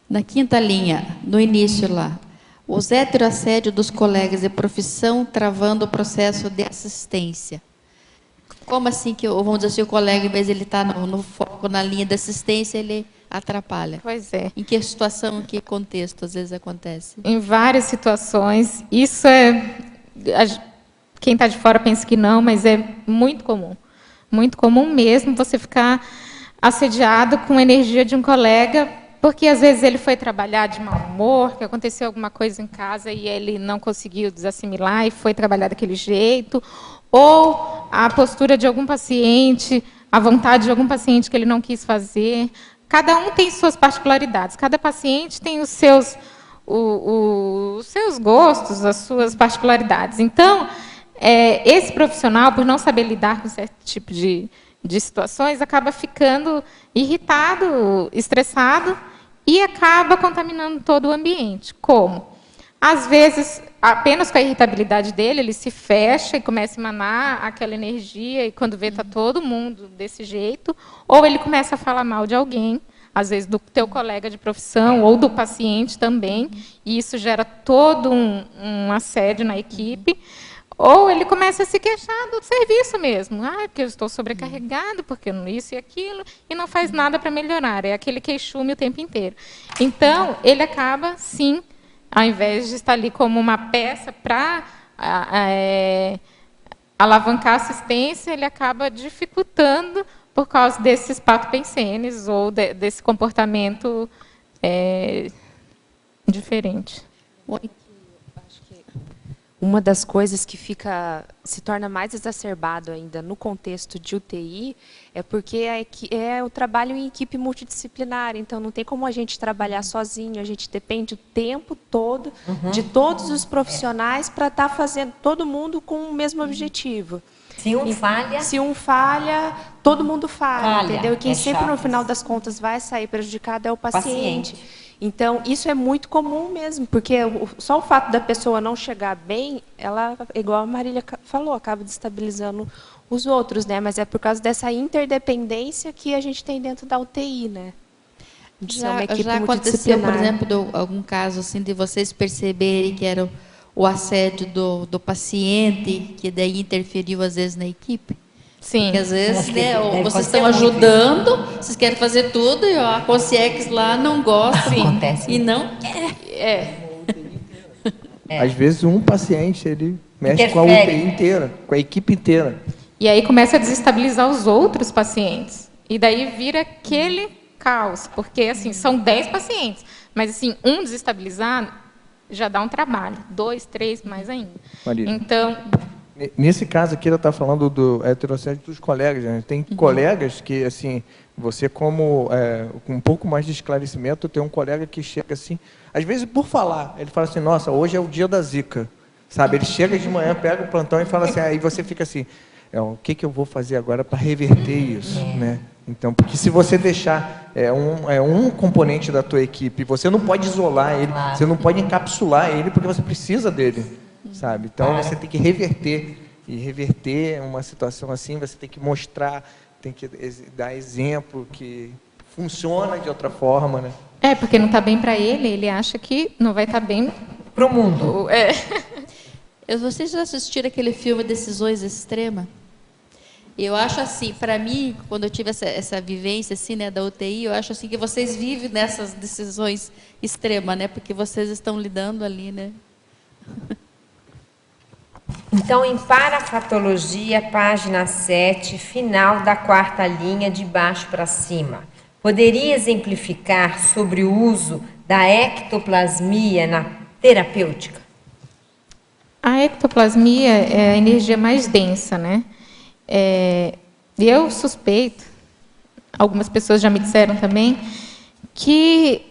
na quinta linha, no início lá, os heteroassédios dos colegas de profissão travando o processo de assistência. Como assim que, vamos dizer assim, o colega, em vez de ele estar no foco, na linha de assistência, ele atrapalha? Pois é. Em que situação, em que contexto, às vezes, acontece? Em várias situações. Isso quem está de fora pensa que não, mas é muito comum. Muito comum mesmo você ficar assediado com a energia de um colega, porque às vezes ele foi trabalhar de mau humor, que aconteceu alguma coisa em casa e ele não conseguiu desassimilar e foi trabalhar daquele jeito, ou a postura de algum paciente, a vontade de algum paciente que ele não quis fazer. Cada um tem suas particularidades, cada paciente tem os seus gostos, as suas particularidades. Então, esse profissional, por não saber lidar com certo tipo de situações, acaba ficando irritado, estressado e acaba contaminando todo o ambiente. Como? Às vezes, apenas com a irritabilidade dele, ele se fecha e começa a emanar aquela energia, e quando vê, está todo mundo desse jeito, ou ele começa a falar mal de alguém, às vezes do teu colega de profissão, ou do paciente também, e isso gera todo um assédio na equipe. Ou ele começa a se queixar do serviço mesmo. Porque eu estou sobrecarregado, porque isso e aquilo, e não faz nada para melhorar. É aquele queixume o tempo inteiro. Então, ele acaba, sim, ao invés de estar ali como uma peça para alavancar a assistência, ele acaba dificultando por causa desses pato-pensenes ou desse comportamento diferente. Uma das coisas que se torna mais exacerbado ainda no contexto de UTI é porque é o trabalho em equipe multidisciplinar. Então, não tem como a gente trabalhar sozinho, a gente depende o tempo todo de todos os profissionais para estar fazendo todo mundo com o mesmo objetivo. Se um falha, todo mundo falha, entendeu? E quem sempre, chato. no final das contas, vai sair prejudicado é o paciente. Então, isso é muito comum mesmo, porque só o fato da pessoa não chegar bem, ela, igual a Marília falou, acaba destabilizando os outros, né? Mas é por causa dessa interdependência que a gente tem dentro da UTI, né? Já aconteceu, por exemplo, algum caso assim de vocês perceberem que era o assédio do paciente, que daí interferiu às vezes na equipe? Sim. Porque às vezes, né, deve vocês acontecer estão muito ajudando, vocês querem fazer tudo, e a Concierge lá não gosta Acontece. e não quer. Às vezes um paciente, ele mexe com a Interfere. UTI inteira, com a equipe inteira. E aí começa a desestabilizar os outros pacientes. E daí vira aquele caos, porque assim, são 10 pacientes, mas assim, um desestabilizado já dá um trabalho, 2, 3, mais ainda. Maria. Então, Nesse caso aqui, ela está falando do heterocédio dos colegas. Né? Tem colegas que, assim, você como, com um pouco mais de esclarecimento, tem um colega que chega assim, às vezes por falar, ele fala assim, nossa, hoje é o dia da zika. Sabe? Ele chega de manhã, pega o plantão e fala assim, aí você fica assim, o que eu vou fazer agora para reverter isso? Né? Então, porque se você deixar um componente da tua equipe, você não pode isolar ele, você não pode encapsular ele, porque você precisa dele. Sabe? Então, você tem que reverter. E reverter uma situação assim, você tem que mostrar, tem que dar exemplo que funciona de outra forma. Né? porque não está bem para ele, ele acha que não vai estar bem Para o mundo. Vocês já assistiram aquele filme Decisões Extremas? Eu acho assim, para mim, quando eu tive essa vivência assim, né, da UTI, eu acho assim que vocês vivem nessas decisões extremas, né, porque vocês estão lidando ali, né? Então, em parafatologia, página 7, final da 4ª linha, de baixo para cima. Poderia exemplificar sobre o uso da ectoplasmia na terapêutica? A ectoplasmia é a energia mais densa, né? Eu suspeito, algumas pessoas já me disseram também, que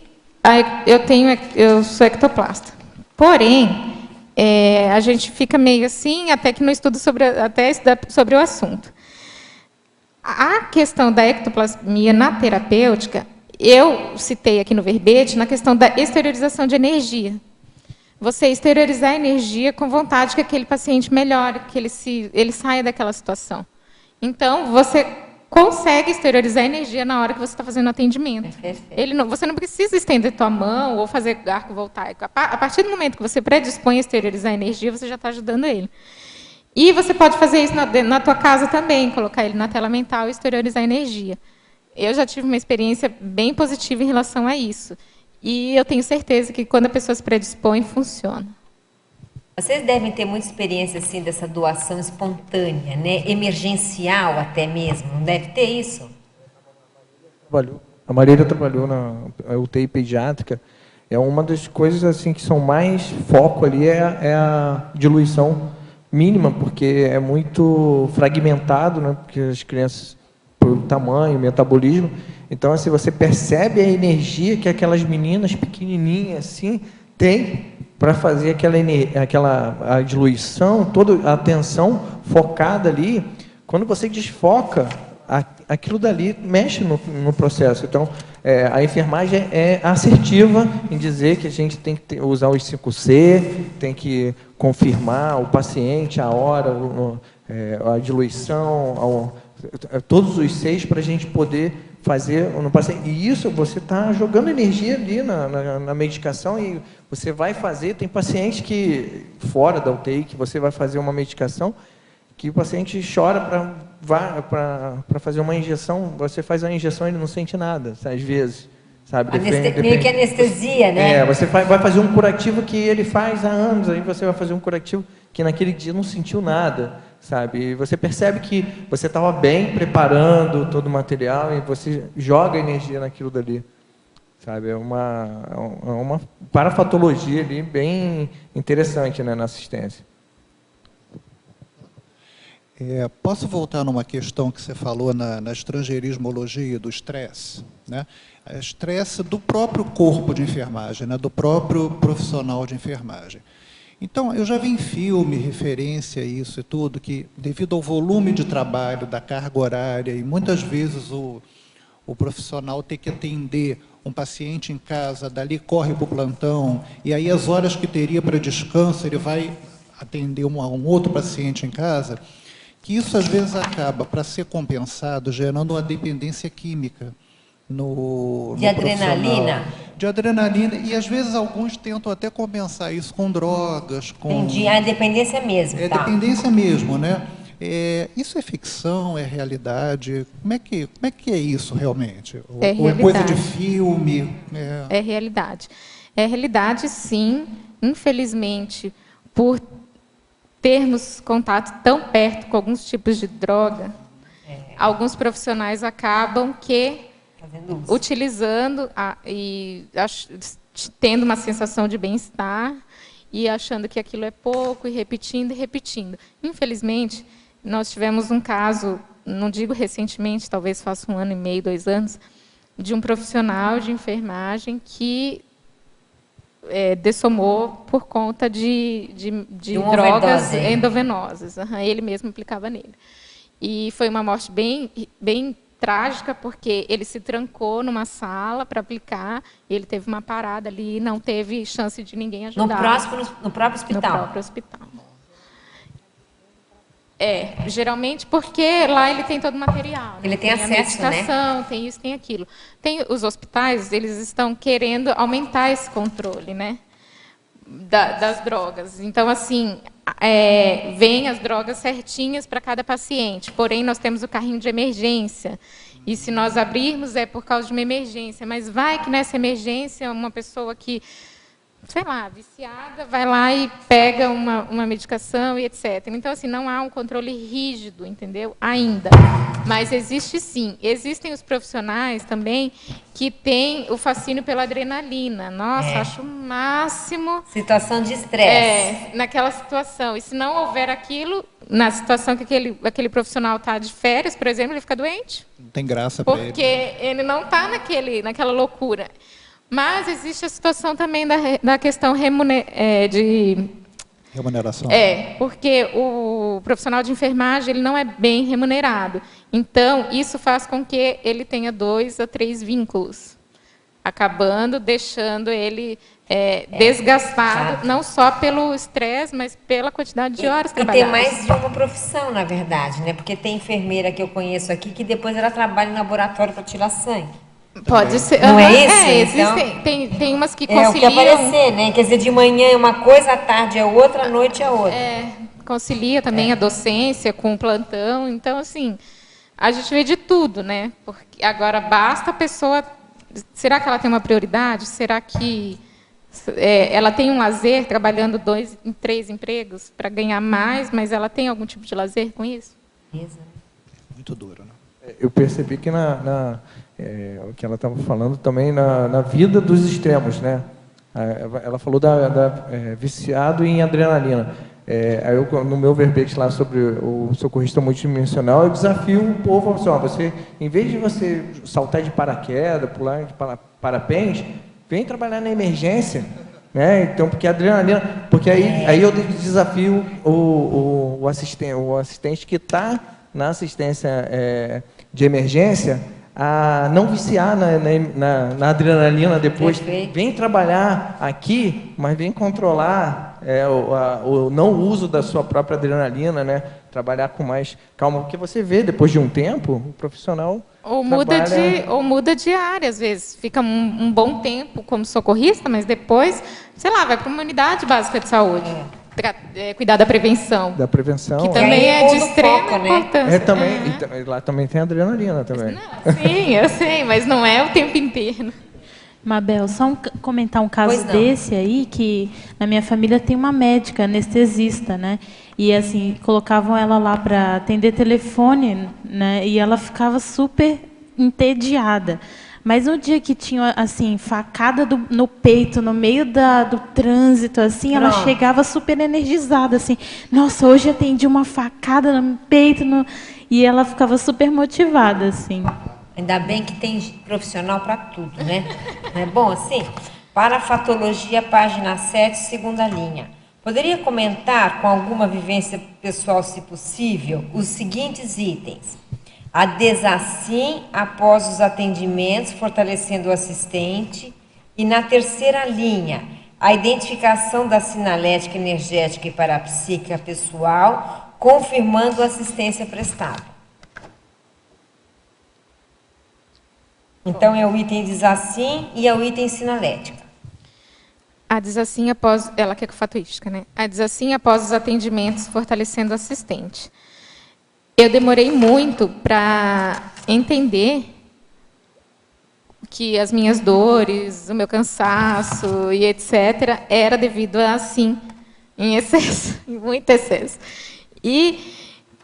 eu sou ectoplasta. Porém, a gente fica meio assim, até que não estuda sobre o assunto. A questão da ectoplasmia na terapêutica, eu citei aqui no verbete, na questão da exteriorização de energia. Você exteriorizar a energia com vontade que aquele paciente melhore, que ele saia daquela situação. Então, você consegue exteriorizar a energia na hora que você está fazendo o atendimento. Você não precisa estender tua mão ou fazer arco voltaico. A partir do momento que você predispõe a exteriorizar a energia, você já está ajudando ele. E você pode fazer isso na tua casa também, colocar ele na tela mental e exteriorizar a energia. Eu já tive uma experiência bem positiva em relação a isso. E eu tenho certeza que quando a pessoa se predispõe, funciona. Vocês devem ter muita experiência assim dessa doação espontânea, né? Emergencial até mesmo, não deve ter isso? A Marília trabalhou na UTI pediátrica. É uma das coisas assim que são mais foco ali é a diluição mínima, porque é muito fragmentado, né? Porque as crianças, por tamanho, metabolismo, então assim você percebe a energia que aquelas meninas pequenininhas assim têm para fazer aquela diluição, toda a atenção focada ali. Quando você desfoca, aquilo dali mexe no processo. Então, a enfermagem é assertiva em dizer que a gente tem que usar os 5C, tem que confirmar o paciente, a hora, a diluição, todos os 6 para a gente poder fazer no paciente. E isso, você está jogando energia ali na medicação e você vai fazer, tem paciente que, fora da UTI, que você vai fazer uma medicação, que o paciente chora para fazer uma injeção, você faz a injeção e ele não sente nada, às vezes. Sabe? Meio que anestesia, né? Você vai fazer um curativo que ele faz há anos, aí você vai fazer um curativo que naquele dia não sentiu nada. Sabe? E você percebe que você estava bem preparando todo o material e você joga energia naquilo dali. Sabe? É uma parafatologia ali bem interessante, né, na assistência. Posso voltar numa questão que você falou na estrangeirismologia do estresse? Né? Estresse do próprio corpo de enfermagem, né? Do próprio profissional de enfermagem. Então, eu já vi em filme, referência a isso e tudo, que devido ao volume de trabalho, da carga horária, e muitas vezes o profissional tem que atender um paciente em casa, dali corre para o plantão, e aí as horas que teria para descanso, ele vai atender um outro paciente em casa, que isso às vezes acaba, para ser compensado, gerando uma dependência química. De adrenalina? De adrenalina, e às vezes alguns tentam até compensar isso com drogas, com... Entendi, a dependência mesmo, É tá? dependência mesmo, né? Isso é ficção, é realidade? Como é que é isso realmente? Ou é coisa de filme? É realidade. É realidade, sim. Infelizmente, por termos contato tão perto com alguns tipos de droga, alguns profissionais acabam utilizando tendo uma sensação de bem-estar e achando que aquilo é pouco e repetindo. Infelizmente, nós tivemos um caso, não digo recentemente, talvez faça 1 ano e meio, 2 anos, de um profissional de enfermagem que dessomou por conta de drogas endovenosas. Ele mesmo aplicava nele. E foi uma morte bem trágica, porque ele se trancou numa sala para aplicar, ele teve uma parada ali e não teve chance de ninguém ajudar. No próprio hospital? No próprio hospital. Geralmente porque lá ele tem todo o material. Né? Ele tem acesso, a medicação, né? Tem isso, tem aquilo. Os hospitais, eles estão querendo aumentar esse controle, né? Das drogas. Então, assim, vem as drogas certinhas para cada paciente, porém nós temos o carrinho de emergência, e se nós abrirmos é por causa de uma emergência, mas vai que nessa emergência uma pessoa que, sei lá, viciada, vai lá e pega uma medicação e etc. Então, assim, não há um controle rígido, entendeu? Ainda. Mas existe sim. Existem os profissionais também que têm o fascínio pela adrenalina. Nossa, acho o máximo. Situação de estresse. Naquela situação. E se não houver aquilo, na situação que aquele profissional está de férias, por exemplo, ele fica doente. Não tem graça para ele. Porque ele não está naquela loucura. Mas existe a situação também da questão de remuneração. Porque o profissional de enfermagem ele não é bem remunerado. Então, isso faz com que ele tenha 2 a 3 vínculos, acabando deixando ele desgastado, não só pelo estresse, mas pela quantidade de horas trabalhadas. E tem mais de uma profissão, na verdade, né? Porque tem enfermeira que eu conheço aqui que depois ela trabalha em laboratório para tirar sangue. Pode ser. Não é isso? Existem. Então, tem umas que conciliam. É o que aparecer, né? Quer dizer, de manhã é uma coisa, à tarde é outra, à noite é outra. Concilia também a docência com o plantão. Então, assim, a gente vê de tudo, né? Porque agora basta a pessoa. Será que ela tem uma prioridade? Será que ela tem um lazer trabalhando 2, 3 empregos para ganhar mais, mas ela tem algum tipo de lazer com isso? Muito duro, né? Eu percebi que o que ela estava falando também na vida dos extremos, né? Ela falou viciado em adrenalina. No meu verbete lá sobre o socorrista multidimensional, eu desafio o povo, assim, em vez de você saltar de paraquedas, pular de parapente, vem trabalhar na emergência, né? Então, porque a adrenalina, porque aí eu desafio o assistente que está na assistência de emergência a não viciar na adrenalina depois. Perfeito. Vem trabalhar aqui, mas vem controlar o não uso da sua própria adrenalina, né? Trabalhar com mais calma, porque você vê, depois de um tempo, o profissional ou muda de área, às vezes. Fica um bom tempo como socorrista, mas depois, sei lá, vai para uma unidade básica de saúde. Cuidar da prevenção. Que também é de extrema importância. Lá também tem adrenalina também. Não, sim, eu sei, mas não é o tempo inteiro. Mabel, só comentar um caso desse aí, que na minha família tem uma médica anestesista, né? E assim, colocavam ela lá para atender telefone, né? E ela ficava super entediada. Mas no dia que tinha assim facada no peito, no meio do trânsito, assim, ela chegava super energizada, assim. Nossa, hoje atendi uma facada no peito, e ela ficava super motivada, assim. Ainda bem que tem profissional para tudo, né? Não é bom assim? Parafatologia, página 7, segunda linha. Poderia comentar, com alguma vivência pessoal, se possível, os seguintes itens. A desassim após os atendimentos, fortalecendo o assistente. E na terceira linha, a identificação da sinalética energética e parapsíquica pessoal, confirmando a assistência prestada. Então, é o item diz assim e é o item sinalética. A diz assim após... Ela quer fatuística, né? A diz assim após os atendimentos, fortalecendo o assistente. Eu demorei muito para entender que as minhas dores, o meu cansaço e etc. era devido a, sim, em excesso, em muito excesso. E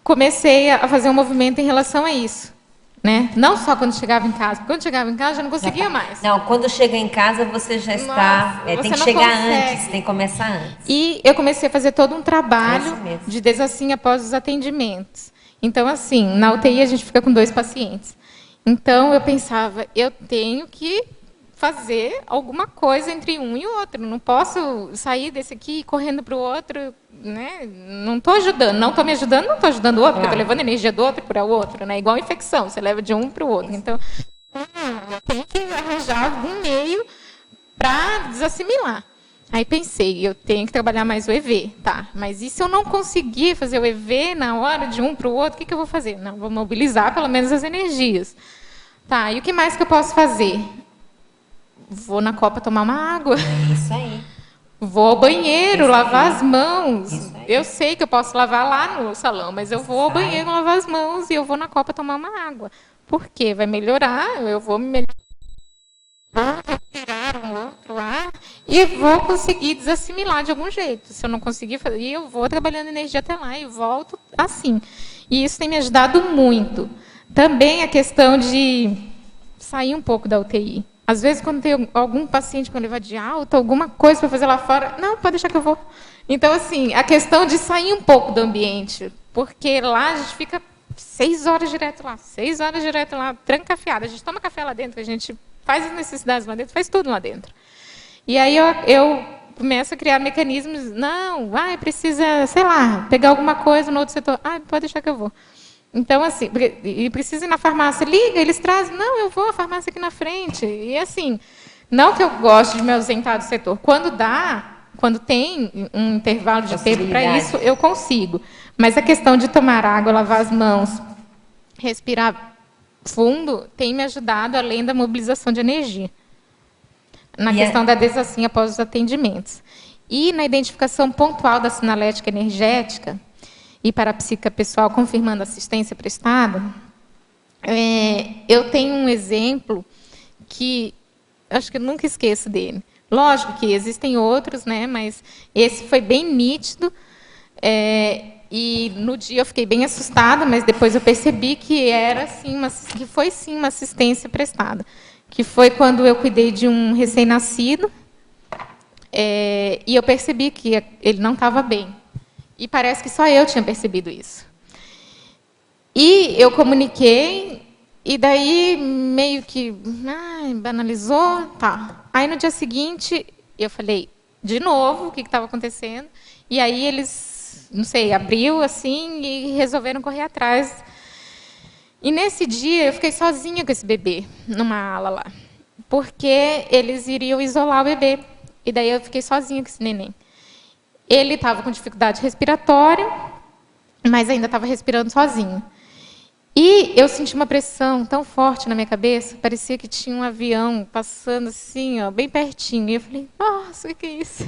comecei a fazer um movimento em relação a isso. Né? Não só quando chegava em casa, porque quando chegava em casa eu não conseguia mais. Não, quando chega em casa você já está... Nossa, tem você que não chegar consegue. antes, tem que começar antes. E eu comecei a fazer todo um É trabalho isso mesmo. de desassim após os atendimentos. Então, assim, na UTI a gente fica com 2 pacientes. Então, eu pensava, eu tenho que fazer alguma coisa entre um e o outro. Não posso sair desse aqui e correndo para o outro, né? Não estou ajudando, não estou me ajudando, não estou ajudando o outro, porque eu estou levando energia do outro para o outro, né? Igual infecção, você leva de um para o outro. Então, eu tenho que arranjar algum meio para desassimilar. Aí pensei, eu tenho que trabalhar mais o EV, tá? Mas e se eu não conseguir fazer o EV na hora de um para o outro, o que eu vou fazer? Não, vou mobilizar pelo menos as energias. Tá, e o que mais que eu posso fazer? Vou na copa tomar uma água. É isso aí. Vou ao banheiro, Isso lavar aí. as mãos. Isso aí. Eu sei que eu posso lavar lá no salão, mas eu vou ao banheiro lavar as mãos e eu vou na copa tomar uma água. Por quê? Vai melhorar, eu vou me melhorar. Vou respirar um outro ar e vou conseguir desassimilar de algum jeito. Se eu não conseguir fazer, eu vou trabalhando energia até lá e volto assim. E isso tem me ajudado muito. Também a questão de sair um pouco da UTI. Às vezes, quando tem algum paciente para levar de alta, alguma coisa para fazer lá fora, não, pode deixar que eu vou. Então, assim, a questão de sair um pouco do ambiente, porque lá a gente fica 6 horas direto lá, 6 horas direto lá, trancafiada. A gente toma café lá dentro, a gente faz as necessidades lá dentro, faz tudo lá dentro. E aí eu começo a criar mecanismos, não, precisa, sei lá, pegar alguma coisa no outro setor, pode deixar que eu vou. Então, assim, e precisa ir na farmácia, liga, eles trazem, não, eu vou à farmácia aqui na frente. E assim, não que eu goste de me ausentar do setor, quando dá, quando tem um intervalo de tempo para isso, eu consigo. Mas a questão de tomar água, lavar as mãos, respirar fundo, tem me ajudado além da mobilização de energia. Na questão da desassim após os atendimentos. E na identificação pontual da sinalética energética, e para a psíquica pessoal, confirmando a assistência prestada, eu tenho um exemplo que acho que eu nunca esqueço dele. Lógico que existem outros, né, mas esse foi bem nítido. E no dia eu fiquei bem assustada, mas depois eu percebi que era sim que foi sim uma assistência prestada, que foi quando eu cuidei de um recém-nascido, e eu percebi que ele não estava bem. E parece que só eu tinha percebido isso. E eu comuniquei, e daí meio que banalizou, tá. Aí no dia seguinte eu falei de novo o que estava acontecendo, e aí eles, não sei, abriu assim e resolveram correr atrás. E nesse dia eu fiquei sozinha com esse bebê numa ala lá, porque eles iriam isolar o bebê. E daí eu fiquei sozinha com esse neném. Ele estava com dificuldade respiratória, mas ainda estava respirando sozinho. E eu senti uma pressão tão forte na minha cabeça, parecia que tinha um avião passando assim, bem pertinho. E eu falei, nossa, o que é isso?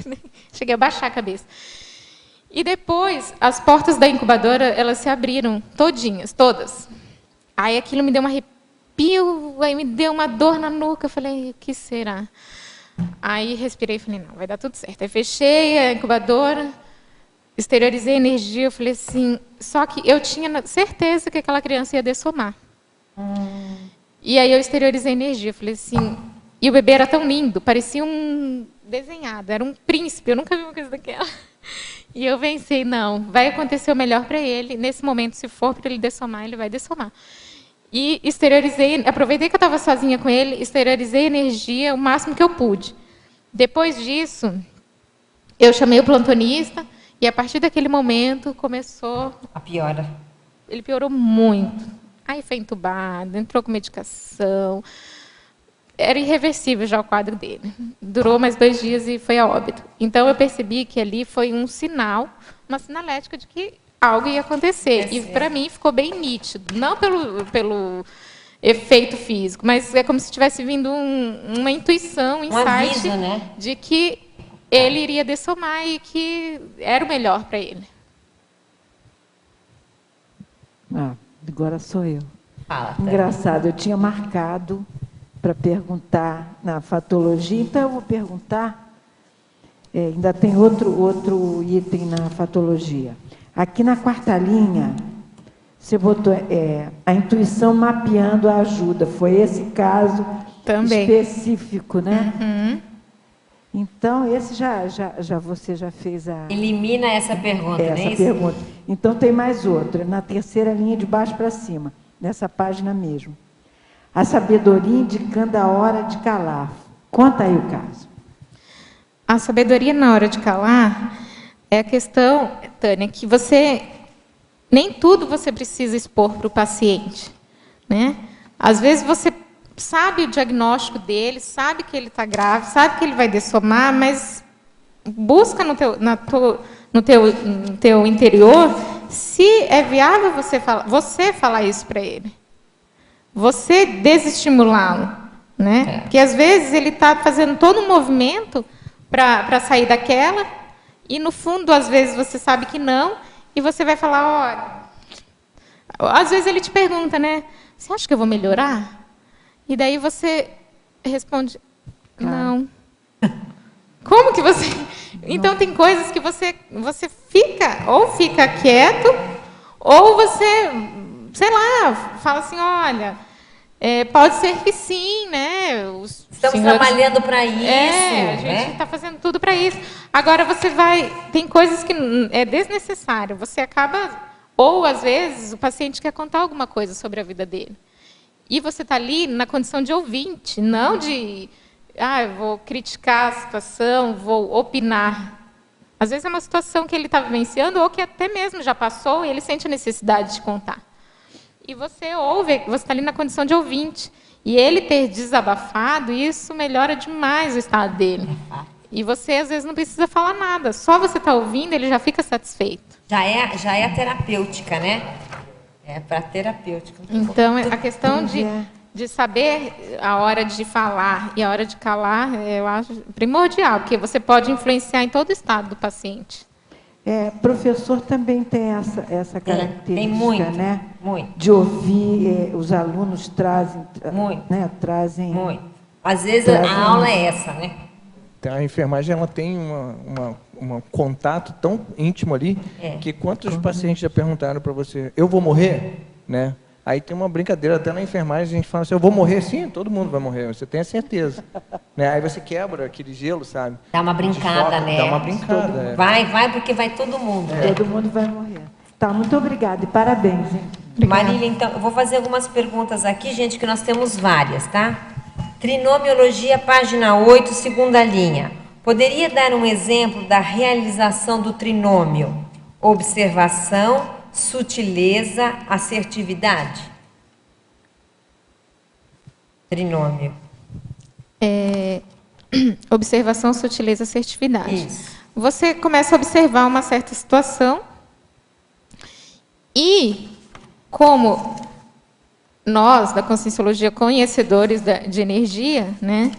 Cheguei a baixar a cabeça. E depois, as portas da incubadora, elas se abriram todinhas, todas. Aí aquilo me deu um arrepio, aí me deu uma dor na nuca. Eu falei, o que será? Aí respirei e falei, não, vai dar tudo certo. Aí fechei a incubadora, exteriorizei a energia, eu falei assim, só que eu tinha certeza que aquela criança ia dessomar. E aí eu exteriorizei a energia, eu falei assim, e o bebê era tão lindo, parecia um desenhado, era um príncipe, eu nunca vi uma coisa daquela. E eu pensei, não, vai acontecer o melhor para ele, nesse momento, se for para ele dessomar, ele vai dessomar. E exteriorizei, aproveitei que eu estava sozinha com ele, exteriorizei energia o máximo que eu pude. Depois disso, eu chamei o plantonista e, a partir daquele momento, começou... A piora. Ele piorou muito. Aí foi entubado, entrou com medicação. Era irreversível já o quadro dele. Durou mais 2 dias e foi a óbito. Então, eu percebi que ali foi um sinal, uma sinalética de que algo ia acontecer. E, para mim, ficou bem nítido. Não pelo efeito físico, mas é como se tivesse vindo uma intuição, um insight aviso, né? de que ele iria dessomar e que era o melhor para ele. Agora sou eu. Fala, Engraçado, eu tinha marcado para perguntar na fatologia, então eu vou perguntar. Ainda tem outro item na fatologia. Aqui na quarta linha, você botou a intuição mapeando a ajuda. Foi esse caso Também específico, né? Uhum. Então, esse você já fez a... Elimina essa pergunta, não é essa isso? pergunta. Então, tem mais outra, na terceira linha, de baixo para cima, nessa página mesmo. A sabedoria indicando a hora de calar. Conta aí o caso. A sabedoria na hora de calar é a questão, Tânia, que nem tudo você precisa expor para o paciente, né? Às vezes você sabe o diagnóstico dele, sabe que ele está grave, sabe que ele vai dessomar, mas busca no teu interior se é viável você falar isso para ele. Você desestimulá-lo, né? Porque às vezes ele está fazendo todo um movimento para sair daquela, e no fundo, às vezes, você sabe que não, e você vai falar, olha... Às vezes ele te pergunta, né? Você acha que eu vou melhorar? E daí você responde, não. Como que você... Então, tem coisas que você fica quieto, ou você, sei lá, fala assim, olha... pode ser que sim, né? Estamos trabalhando para isso. A gente está fazendo tudo para isso. Agora tem coisas que é desnecessário. Você acaba, ou às vezes o paciente quer contar alguma coisa sobre a vida dele. E você está ali na condição de ouvinte, não de, eu vou criticar a situação, vou opinar. Às vezes é uma situação que ele está vivenciando ou que até mesmo já passou e ele sente a necessidade de contar. E você ouve, você está ali na condição de ouvinte. E ele ter desabafado, isso melhora demais o estado dele. E você, às vezes, não precisa falar nada. Só você está ouvindo, ele já fica satisfeito. Já é a terapêutica, né? É para terapêutica. Então, a questão de saber a hora de falar e a hora de calar, eu acho primordial, porque você pode influenciar em todo o estado do paciente. Professor também tem essa característica, tem muito, né? Muito. De ouvir, os alunos trazem... Muito. Né? Trazem... Muito. Às vezes a aula é essa, né? A enfermagem ela tem um contato tão íntimo ali, que quantos pacientes já perguntaram para você, eu vou morrer? Né? Aí tem uma brincadeira, até na enfermagem a gente fala assim, eu vou morrer? Sim, todo mundo vai morrer, você tem a certeza. Né? Aí você quebra aquele gelo, sabe? Dá uma brincada, né? Dá uma brincada. Vai, porque vai todo mundo. Todo mundo vai morrer. Tá, muito obrigada e parabéns, hein? Marília, então, eu vou fazer algumas perguntas aqui, gente, que nós temos várias, tá? Trinomiologia, página 8, segunda linha. Poderia dar um exemplo da realização do trinômio? Observação, sutileza, assertividade? Trinômio. Observação, sutileza, assertividade. Isso. Você começa a observar uma certa situação e, como nós, da Conscienciologia, conhecedores de energia, né,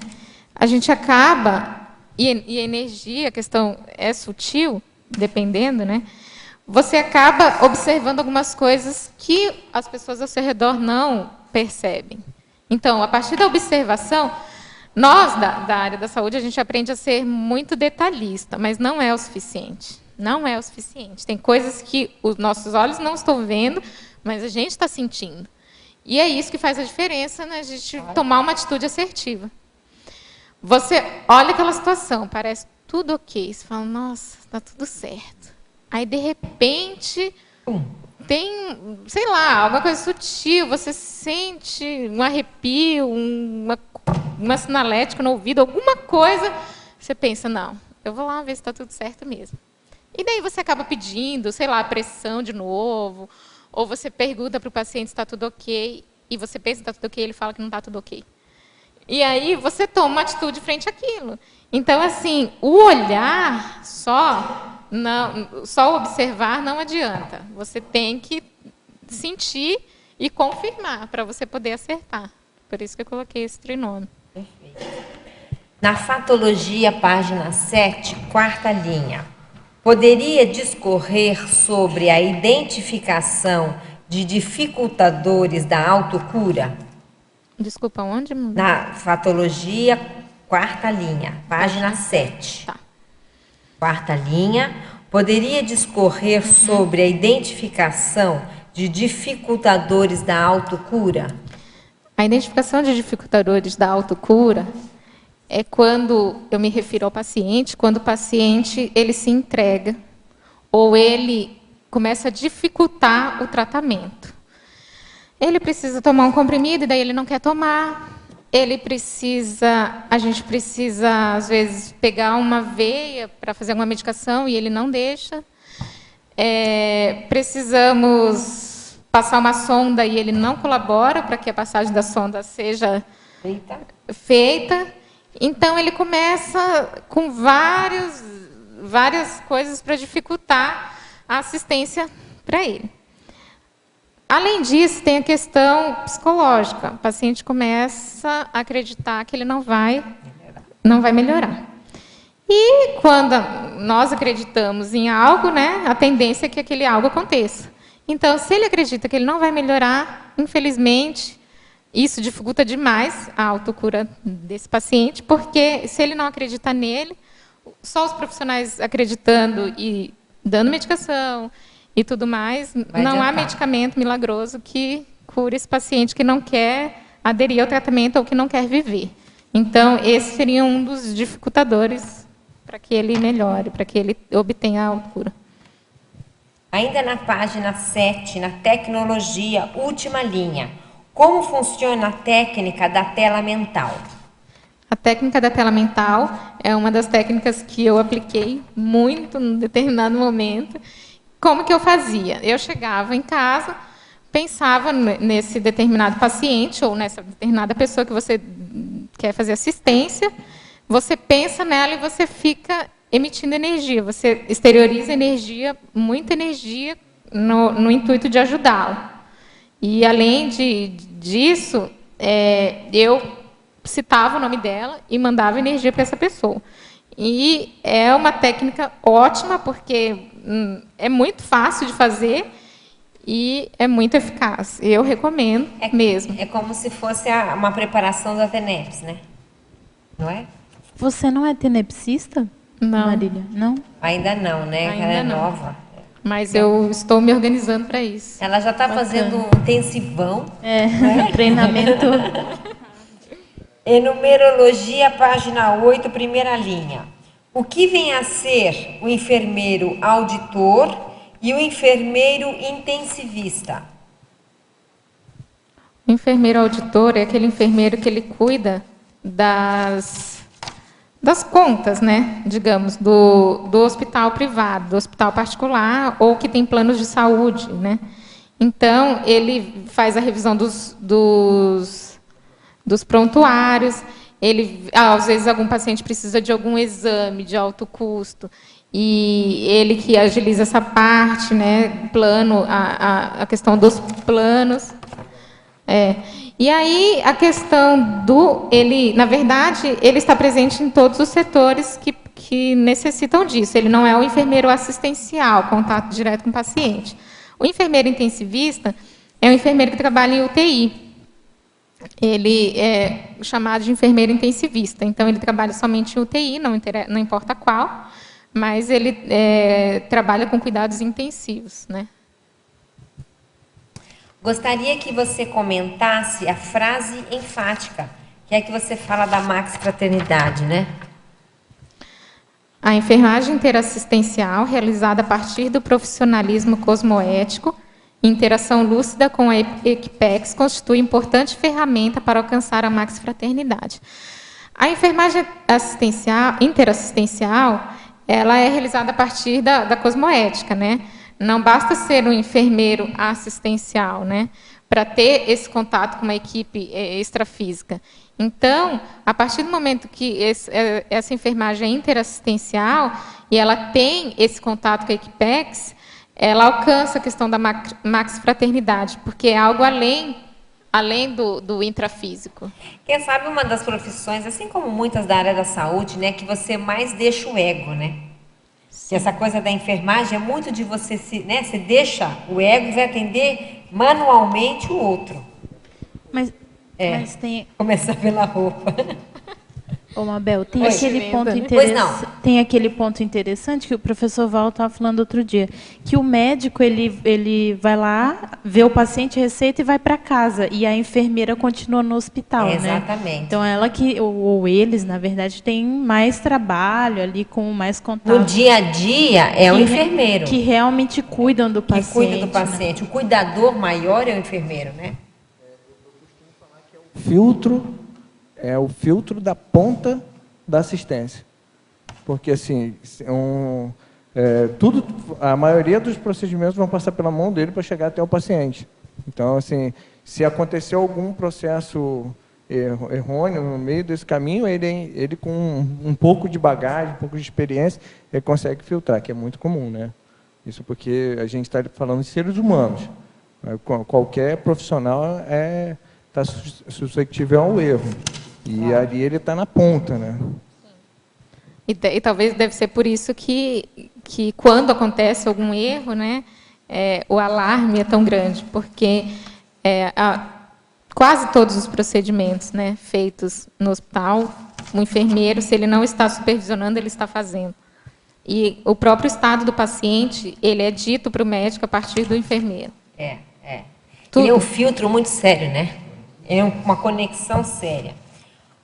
a gente acaba, e a energia, a questão é sutil, dependendo, né, você acaba observando algumas coisas que as pessoas ao seu redor não percebem. Então, a partir da observação, nós, da área da saúde, a gente aprende a ser muito detalhista, mas não é o suficiente. Não é o suficiente. Tem coisas que os nossos olhos não estão vendo, mas a gente está sentindo. E é isso que faz a diferença na gente tomar uma atitude assertiva. Você olha aquela situação, parece tudo ok. Você fala, nossa, está tudo certo. Aí, de repente, tem, sei lá, alguma coisa sutil. Você sente um arrepio, uma sinalética no ouvido, alguma coisa. Você pensa, não, eu vou lá ver se está tudo certo mesmo. E daí você acaba pedindo, sei lá, pressão de novo. Ou você pergunta para o paciente se está tudo ok, e você pensa que está tudo ok, ele fala que não está tudo ok. E aí você toma uma atitude frente àquilo. Então, assim, o olhar só observar não adianta. Você tem que sentir e confirmar, para você poder acertar. Por isso que eu coloquei esse trinômio. Perfeito. Na fatologia, página 7, quarta linha, poderia discorrer sobre a identificação de dificultadores da autocura? Desculpa, onde? Na fatologia, quarta linha, página 7. Tá. Quarta linha, poderia discorrer sobre a identificação de dificultadores da autocura? A identificação de dificultadores da autocura é quando eu me refiro ao paciente, quando o paciente ele se entrega ou ele começa a dificultar o tratamento. Ele precisa tomar um comprimido e daí ele não quer tomar. A gente precisa, às vezes, pegar uma veia para fazer alguma medicação e ele não deixa. Precisamos passar uma sonda e ele não colabora para que a passagem da sonda seja feita. Então, ele começa com várias coisas para dificultar a assistência para ele. Além disso, tem a questão psicológica. O paciente começa a acreditar que ele não vai melhorar. E quando nós acreditamos em algo, né, a tendência é que aquele algo aconteça. Então, se ele acredita que ele não vai melhorar, infelizmente, isso dificulta demais a autocura desse paciente, porque se ele não acredita nele, só os profissionais acreditando e dando medicação e tudo mais, não há medicamento milagroso que cure esse paciente que não quer aderir ao tratamento ou que não quer viver. Então, esse seria um dos dificultadores para que ele melhore, para que ele obtenha a autocura. Ainda na página 7, na tecnologia, última linha. Como funciona a técnica da tela mental? A técnica da tela mental é uma das técnicas que eu apliquei muito em determinado momento. Como que eu fazia? Eu chegava em casa, pensava nesse determinado paciente ou nessa determinada pessoa que você quer fazer assistência, você pensa nela e você fica emitindo energia, você exterioriza energia, muita energia, no intuito de ajudá-lo. E, além disso, eu citava o nome dela e mandava energia para essa pessoa. E é uma técnica ótima, porque é muito fácil de fazer e é muito eficaz. Eu recomendo mesmo. É como se fosse uma preparação da TENEPS, né? Não é? Você não é tenepsista, Não. Marília? Não? Ainda não, né? Ainda Ela é não. nova. Mas eu estou me organizando para isso. Ela já está fazendo um intensivão. Treinamento. Enumerologia, página 8, primeira linha. O que vem a ser o enfermeiro auditor e o enfermeiro intensivista? O enfermeiro auditor é aquele enfermeiro que ele cuida das contas, né, digamos, do hospital privado, do hospital particular ou que tem planos de saúde, né? Então, ele faz a revisão dos prontuários, às vezes algum paciente precisa de algum exame de alto custo, e ele que agiliza essa parte, né, a questão dos planos. E aí, a questão na verdade, ele está presente em todos os setores que necessitam disso. Ele não é o enfermeiro assistencial, contato direto com o paciente. O enfermeiro intensivista é um enfermeiro que trabalha em UTI. Ele é chamado de enfermeiro intensivista. Então, ele trabalha somente em UTI, não importa qual, mas ele trabalha com cuidados intensivos, né? Gostaria que você comentasse a frase enfática, que é que você fala da Max Fraternidade, né? A enfermagem interassistencial, realizada a partir do profissionalismo cosmoético, interação lúcida com a Equipex, constitui importante ferramenta para alcançar a Max Fraternidade. A enfermagem interassistencial, ela é realizada a partir da cosmoética, né? Não basta ser um enfermeiro assistencial, né, para ter esse contato com uma equipe extrafísica. Então, a partir do momento que essa enfermagem é interassistencial e ela tem esse contato com a Equipex, ela alcança a questão da maxifraternidade, porque é algo além do intrafísico. Quem sabe uma das profissões, assim como muitas da área da saúde, né, que você mais deixa o ego, né? Que essa coisa da enfermagem é muito de você você deixa o ego e vai atender manualmente o outro. Mas tem... Começar pela roupa. Ô, Mabel, tem Oi. aquele ponto Pois não. tem aquele ponto interessante que o professor Val estava falando outro dia, que o médico ele vai lá, vê o paciente, receita e vai para casa, e a enfermeira continua no hospital, né? Exatamente. Então ela ou eles, na verdade, têm mais trabalho ali, com mais contato. No dia a dia é o enfermeiro. Que realmente cuidam do paciente. Que cuida do paciente. O cuidador maior é o enfermeiro, né? Filtro é o filtro da ponta da assistência, porque assim a maioria dos procedimentos vão passar pela mão dele para chegar até o paciente. Então, assim, se aconteceu algum processo errôneo no meio desse caminho, ele com um pouco de bagagem, um pouco de experiência, ele consegue filtrar, que é muito comum, né? Isso porque a gente está falando de seres humanos. Qualquer profissional está suscetível ao erro. E ali ele está na ponta, né? E talvez deve ser por isso que quando acontece algum erro, né, o alarme é tão grande, porque quase todos os procedimentos, né, feitos no hospital, o enfermeiro, se ele não está supervisionando, ele está fazendo. E o próprio estado do paciente, ele é dito para o médico a partir do enfermeiro. E Tudo. é um filtro muito sério, né? É uma conexão séria.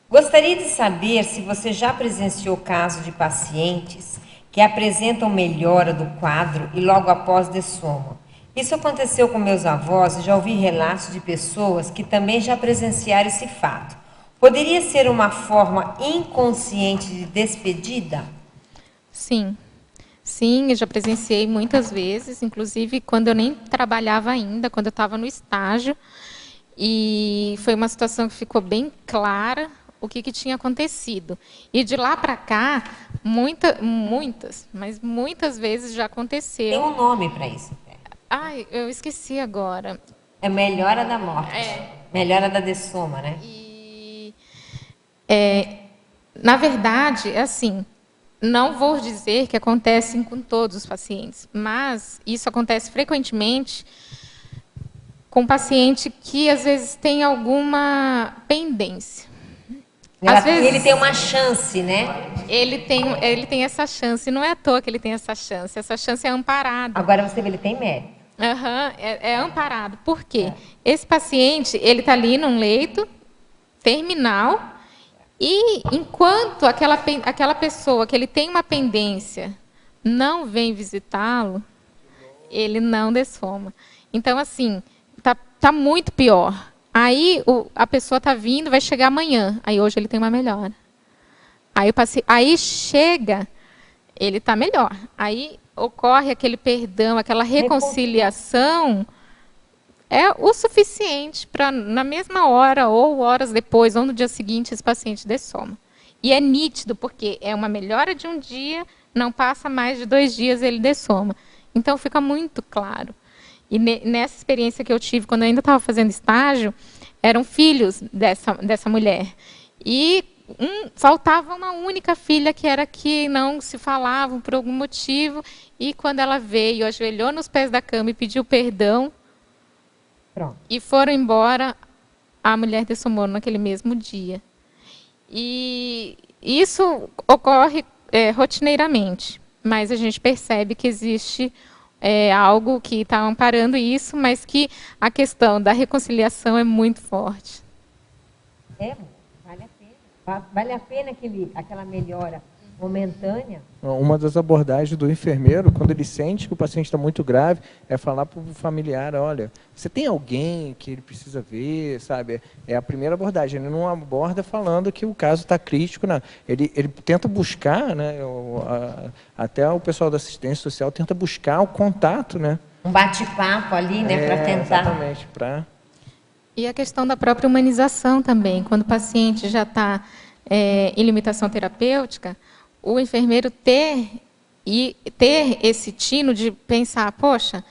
Gostaria de saber se você já presenciou caso de pacientes que apresentam melhora do quadro e logo após dessomam. Isso aconteceu com meus avós e já ouvi relatos de pessoas que também já presenciaram esse fato. Poderia ser uma forma inconsciente de despedida? Sim. Sim, eu já presenciei muitas vezes, inclusive quando eu nem trabalhava ainda, quando eu estava no estágio. E foi uma situação que ficou bem clara o que tinha acontecido. E de lá para cá, muitas vezes já aconteceu. Tem um nome para isso. Ai, eu esqueci agora. É melhora da morte. Melhora da dessoma, né? Na verdade, é assim, não vou dizer que acontece com todos os pacientes, mas isso acontece frequentemente com paciente que, às vezes, tem alguma pendência. Às vezes, ele tem uma chance, né? Ele tem essa chance. Não é à toa que ele tem essa chance. Essa chance é amparada. Agora você vê, ele tem mérito. É amparado. Por quê? Esse paciente, ele está ali num leito terminal e, enquanto aquela pessoa que ele tem uma pendência não vem visitá-lo, ele não dessoma. Então, assim, tá muito pior. Aí a pessoa está vindo, vai chegar amanhã. Aí hoje ele tem uma melhora. Aí chega, ele está melhor. Aí ocorre aquele perdão, aquela reconciliação, é o suficiente para, na mesma hora, ou horas depois, ou no dia seguinte, esse paciente dessoma. E é nítido, porque é uma melhora de um dia, não passa mais de 2 dias, ele dessoma. Então fica muito claro. E nessa experiência que eu tive, quando eu ainda estava fazendo estágio, eram filhos dessa mulher. E faltava uma única filha, que não se falavam por algum motivo. E quando ela veio, ajoelhou nos pés da cama e pediu perdão, pronto, e foram embora, a mulher dessomou naquele mesmo dia. E isso ocorre rotineiramente, mas a gente percebe que existe algo que está amparando isso, mas que a questão da reconciliação é muito forte. Vale a pena. Vale a pena aquela melhora momentânea. Uma das abordagens do enfermeiro, quando ele sente que o paciente está muito grave, é falar para o familiar, olha, você tem alguém que ele precisa ver, sabe? É a primeira abordagem. Ele não aborda falando que o caso está crítico, não. Ele tenta buscar, né? Até o pessoal da assistência social tenta buscar o contato, né? Um bate-papo ali, né? Para tentar. Exatamente, para... E a questão da própria humanização também. Quando o paciente já está em limitação terapêutica, o enfermeiro ter E ter esse tino de pensar, poxa,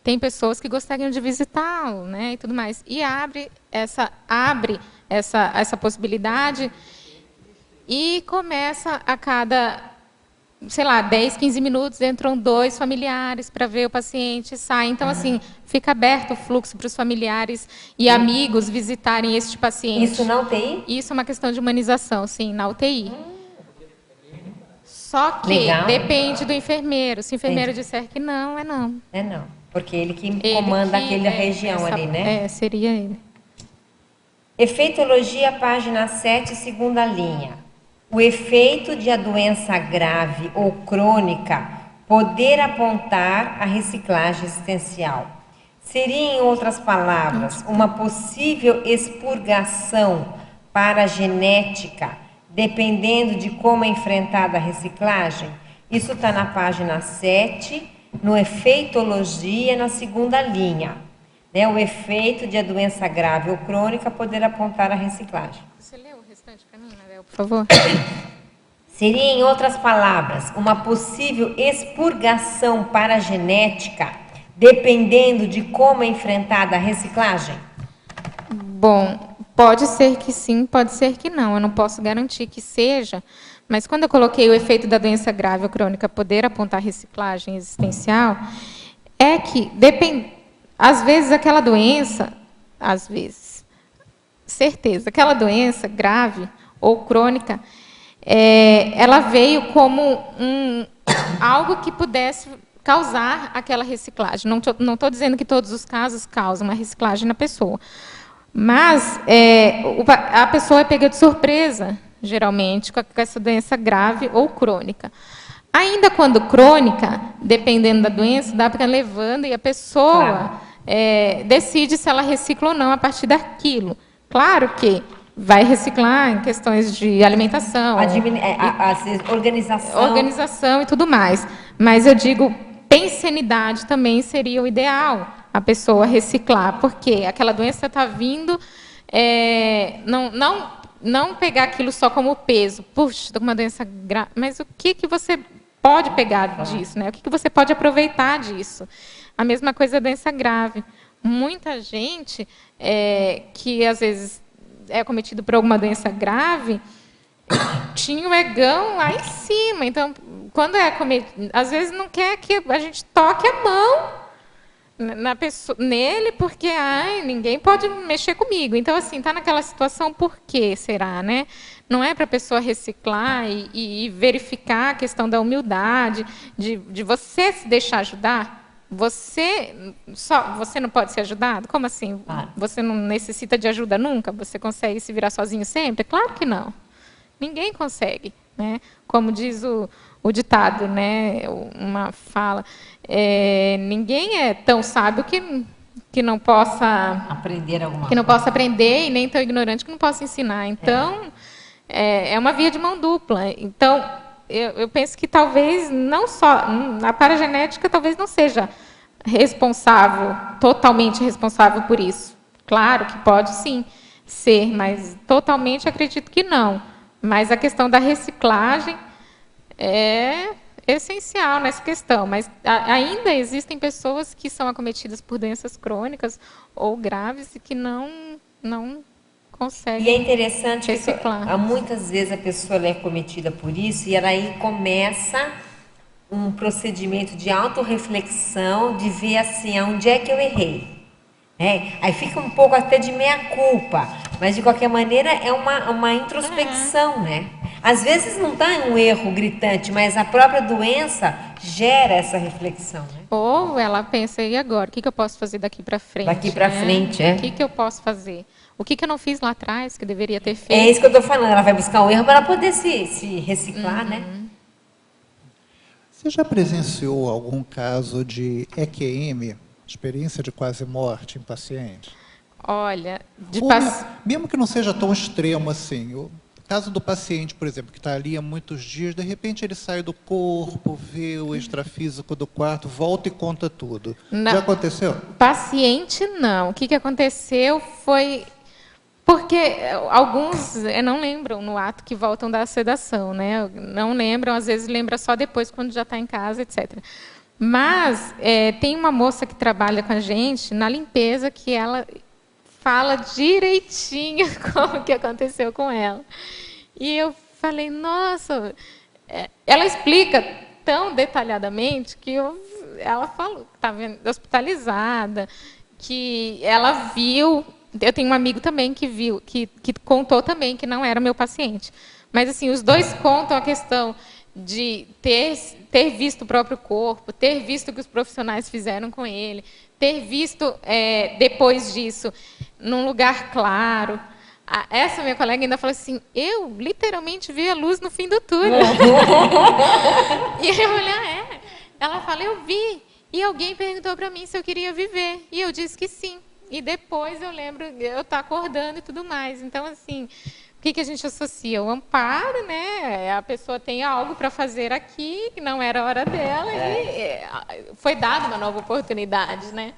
tem pessoas que gostariam de visitá-lo, né, e tudo mais. E abre essa possibilidade e começa a cada, sei lá, 10, 15 minutos, entram 2 familiares para ver o paciente, saem. Então, assim, fica aberto o fluxo para os familiares e amigos visitarem este paciente. Isso na UTI? Isso é uma questão de humanização, sim, na UTI. Só que Legal. depende do enfermeiro. Se o enfermeiro disser que não, é não. É não, porque ele que comanda aquela região ali, né? Seria ele. Efeitologia, página 7, segunda linha. O efeito de a doença grave ou crônica poder apontar a reciclagem existencial. Seria, em outras palavras, uma possível expurgação para a genética, dependendo de como é enfrentada a reciclagem? Isso está na página 7, no efeitologia, na segunda linha. Né? O efeito de a doença grave ou crônica poder apontar a reciclagem. Você leu o restante para mim, Anabel, por favor? Seria, em outras palavras, uma possível expurgação para a genética, dependendo de como é enfrentada a reciclagem? Bom, pode ser que sim, pode ser que não. Eu não posso garantir que seja, mas quando eu coloquei o efeito da doença grave ou crônica poder apontar reciclagem existencial, é que depende, às vezes aquela doença, certeza, aquela doença grave ou crônica, ela veio como algo que pudesse causar aquela reciclagem. Não estou dizendo que todos os casos causam uma reciclagem na pessoa, mas a pessoa é pega de surpresa, geralmente, com essa doença grave ou crônica. Ainda quando crônica, dependendo da doença, dá para ir levando e a pessoa decide se ela recicla ou não a partir daquilo. Claro que vai reciclar em questões de alimentação, organização e tudo mais. Mas eu digo, pensenidade também seria o ideal, a pessoa reciclar, porque aquela doença está vindo, não pegar aquilo só como peso. Puxa, estou com uma doença grave. Mas o que você pode pegar disso? Né? O que você pode aproveitar disso? A mesma coisa da doença grave. Muita gente que, às vezes, é acometido por alguma doença grave, tinha o egão lá em cima. Então, quando é acometido, às vezes não quer que a gente toque a mão nele, porque ninguém pode mexer comigo. Então, assim, está naquela situação, por quê, será, né? Não é para a pessoa reciclar e verificar a questão da humildade, de você se deixar ajudar. Você não pode ser ajudado? Como assim? Você não necessita de ajuda nunca? Você consegue se virar sozinho sempre? Claro que não. Ninguém consegue, né? Como diz o ditado, né? Uma fala, ninguém é tão sábio que não possa aprender alguma que não possa aprender e nem tão ignorante que não possa ensinar. Então, é uma via de mão dupla. Então, eu penso que talvez não só a paragenética talvez não seja totalmente responsável por isso. Claro que pode sim ser, mas totalmente acredito que não. Mas a questão da reciclagem é essencial nessa questão. Mas ainda existem pessoas que são acometidas por doenças crônicas ou graves e que não conseguem. E é interessante reciclar. Que muitas vezes a pessoa é cometida por isso e ela aí começa um procedimento de autorreflexão, de ver assim, onde é que eu errei. Aí fica um pouco até de meia-culpa, mas de qualquer maneira é uma introspecção, né? Às vezes não está um erro gritante, mas a própria doença gera essa reflexão. Né? Ou ela pensa, e agora? O que eu posso fazer daqui para frente? Daqui para frente, O que eu posso fazer? O que eu não fiz lá atrás, que eu deveria ter feito? É isso que eu estou falando, ela vai buscar um erro para ela poder se reciclar, né? Você já presenciou algum caso de EQM, experiência de quase morte em paciente? Olha, mesmo que não seja tão extremo assim, o caso do paciente, por exemplo, que está ali há muitos dias, de repente ele sai do corpo, vê o extrafísico do quarto, volta e conta tudo. Já aconteceu? Paciente, não. O que aconteceu foi Porque alguns não lembram no ato que voltam da sedação, né? Não lembram, às vezes lembra só depois, quando já está em casa, etc. Mas tem uma moça que trabalha com a gente na limpeza que ela fala direitinho como que aconteceu com ela. E eu falei, nossa, ela explica tão detalhadamente que ela falou que estava hospitalizada, que ela viu. Eu tenho um amigo também que viu, que contou também que não era meu paciente. Mas assim, os dois contam a questão de ter visto o próprio corpo, ter visto o que os profissionais fizeram com ele, ter visto, depois disso, num lugar claro. Essa minha colega ainda falou assim, eu literalmente vi a luz no fim do túnel. E eu olhei, ela fala, eu vi. E alguém perguntou para mim se eu queria viver. E eu disse que sim. E depois eu lembro, eu estou acordando e tudo mais. Então, assim, o que a gente associa? O amparo, né? A pessoa tem algo para fazer aqui, que não era a hora dela, e foi dada uma nova oportunidade, né?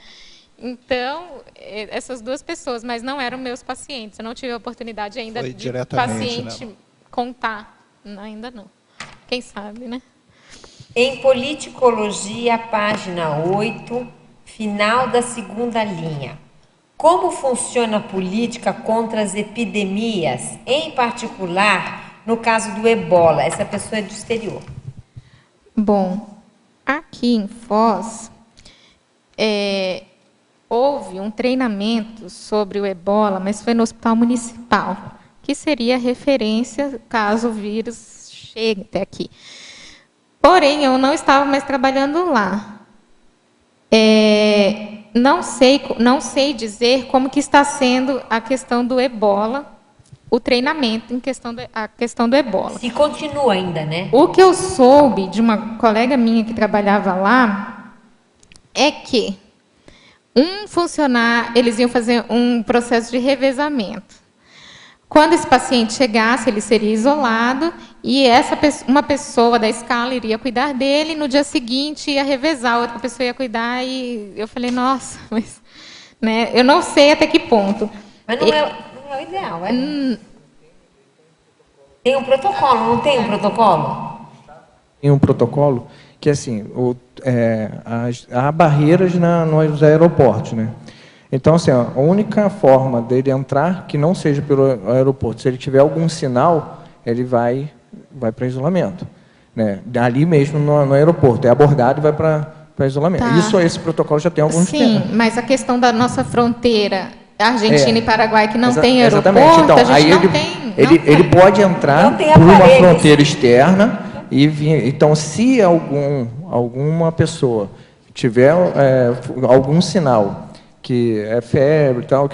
Então, essas duas pessoas, mas não eram meus pacientes. Eu não tive a oportunidade ainda de paciente, né, contar. Não, ainda não. Quem sabe, né? Em politicologia, página 8, final da 2ª linha. Como funciona a política contra as epidemias, em particular no caso do ebola? Essa pessoa é do exterior. Bom, aqui em Foz, houve um treinamento sobre o ebola, mas foi no hospital municipal, que seria referência caso o vírus chegue até aqui. Porém, eu não estava mais trabalhando lá. Não sei dizer como que está sendo a questão do ebola, o treinamento a questão do ebola. E continua ainda, né? O que eu soube de uma colega minha que trabalhava lá é que eles iam fazer um processo de revezamento. Quando esse paciente chegasse, ele seria isolado e uma pessoa da escala iria cuidar dele, no dia seguinte ia revezar, outra pessoa ia cuidar, e eu falei, nossa, mas, né, eu não sei até que ponto. Mas não é o ideal, é? Tem um protocolo, não tem um protocolo? Tem um protocolo que, assim, há barreiras nos aeroportos, né? Então, assim, a única forma dele entrar, que não seja pelo aeroporto, se ele tiver algum sinal, ele vai para isolamento, né? Ali mesmo no aeroporto, é abordado e vai para isolamento. Tá. Esse protocolo já tem alguns tempos. Sim, mas a questão da nossa fronteira, Argentina e Paraguai, que não tem aeroporto, exatamente. Então, a gente aí não tem. Ele pode entrar por uma fronteira externa e vir. Então, se alguma pessoa tiver algum sinal que é febre e tal,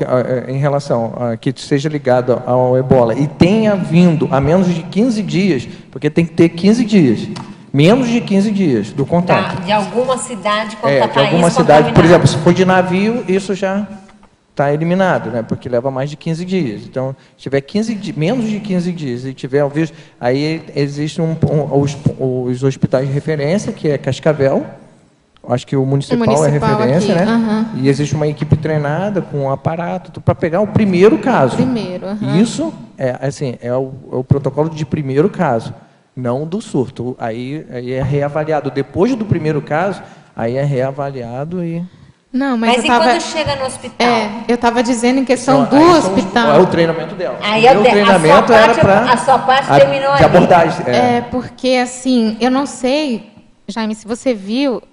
em relação a que seja ligado ao ebola e tenha vindo a menos de 15 dias, porque tem que ter 15 dias, menos de 15 dias do contato. De alguma cidade de alguma cidade, por exemplo, se for de navio, isso já está eliminado, né? Porque leva mais de 15 dias. Então, se tiver menos de 15 dias e tiver o vírus, aí existem os hospitais de referência, que é Cascavel. Acho que o municipal é referência, aqui, né? Uhum. E existe uma equipe treinada com um aparato para pegar o primeiro caso. Uhum. Isso é o protocolo de primeiro caso, não do surto. Aí é reavaliado. Depois do primeiro caso, aí é reavaliado e... Não, mas quando chega no hospital? Eu estava dizendo em questão do hospital. É o treinamento dela. O treinamento era para... A sua parte terminou aí. De abordagem. Porque, assim, eu não sei, Jaime, se você viu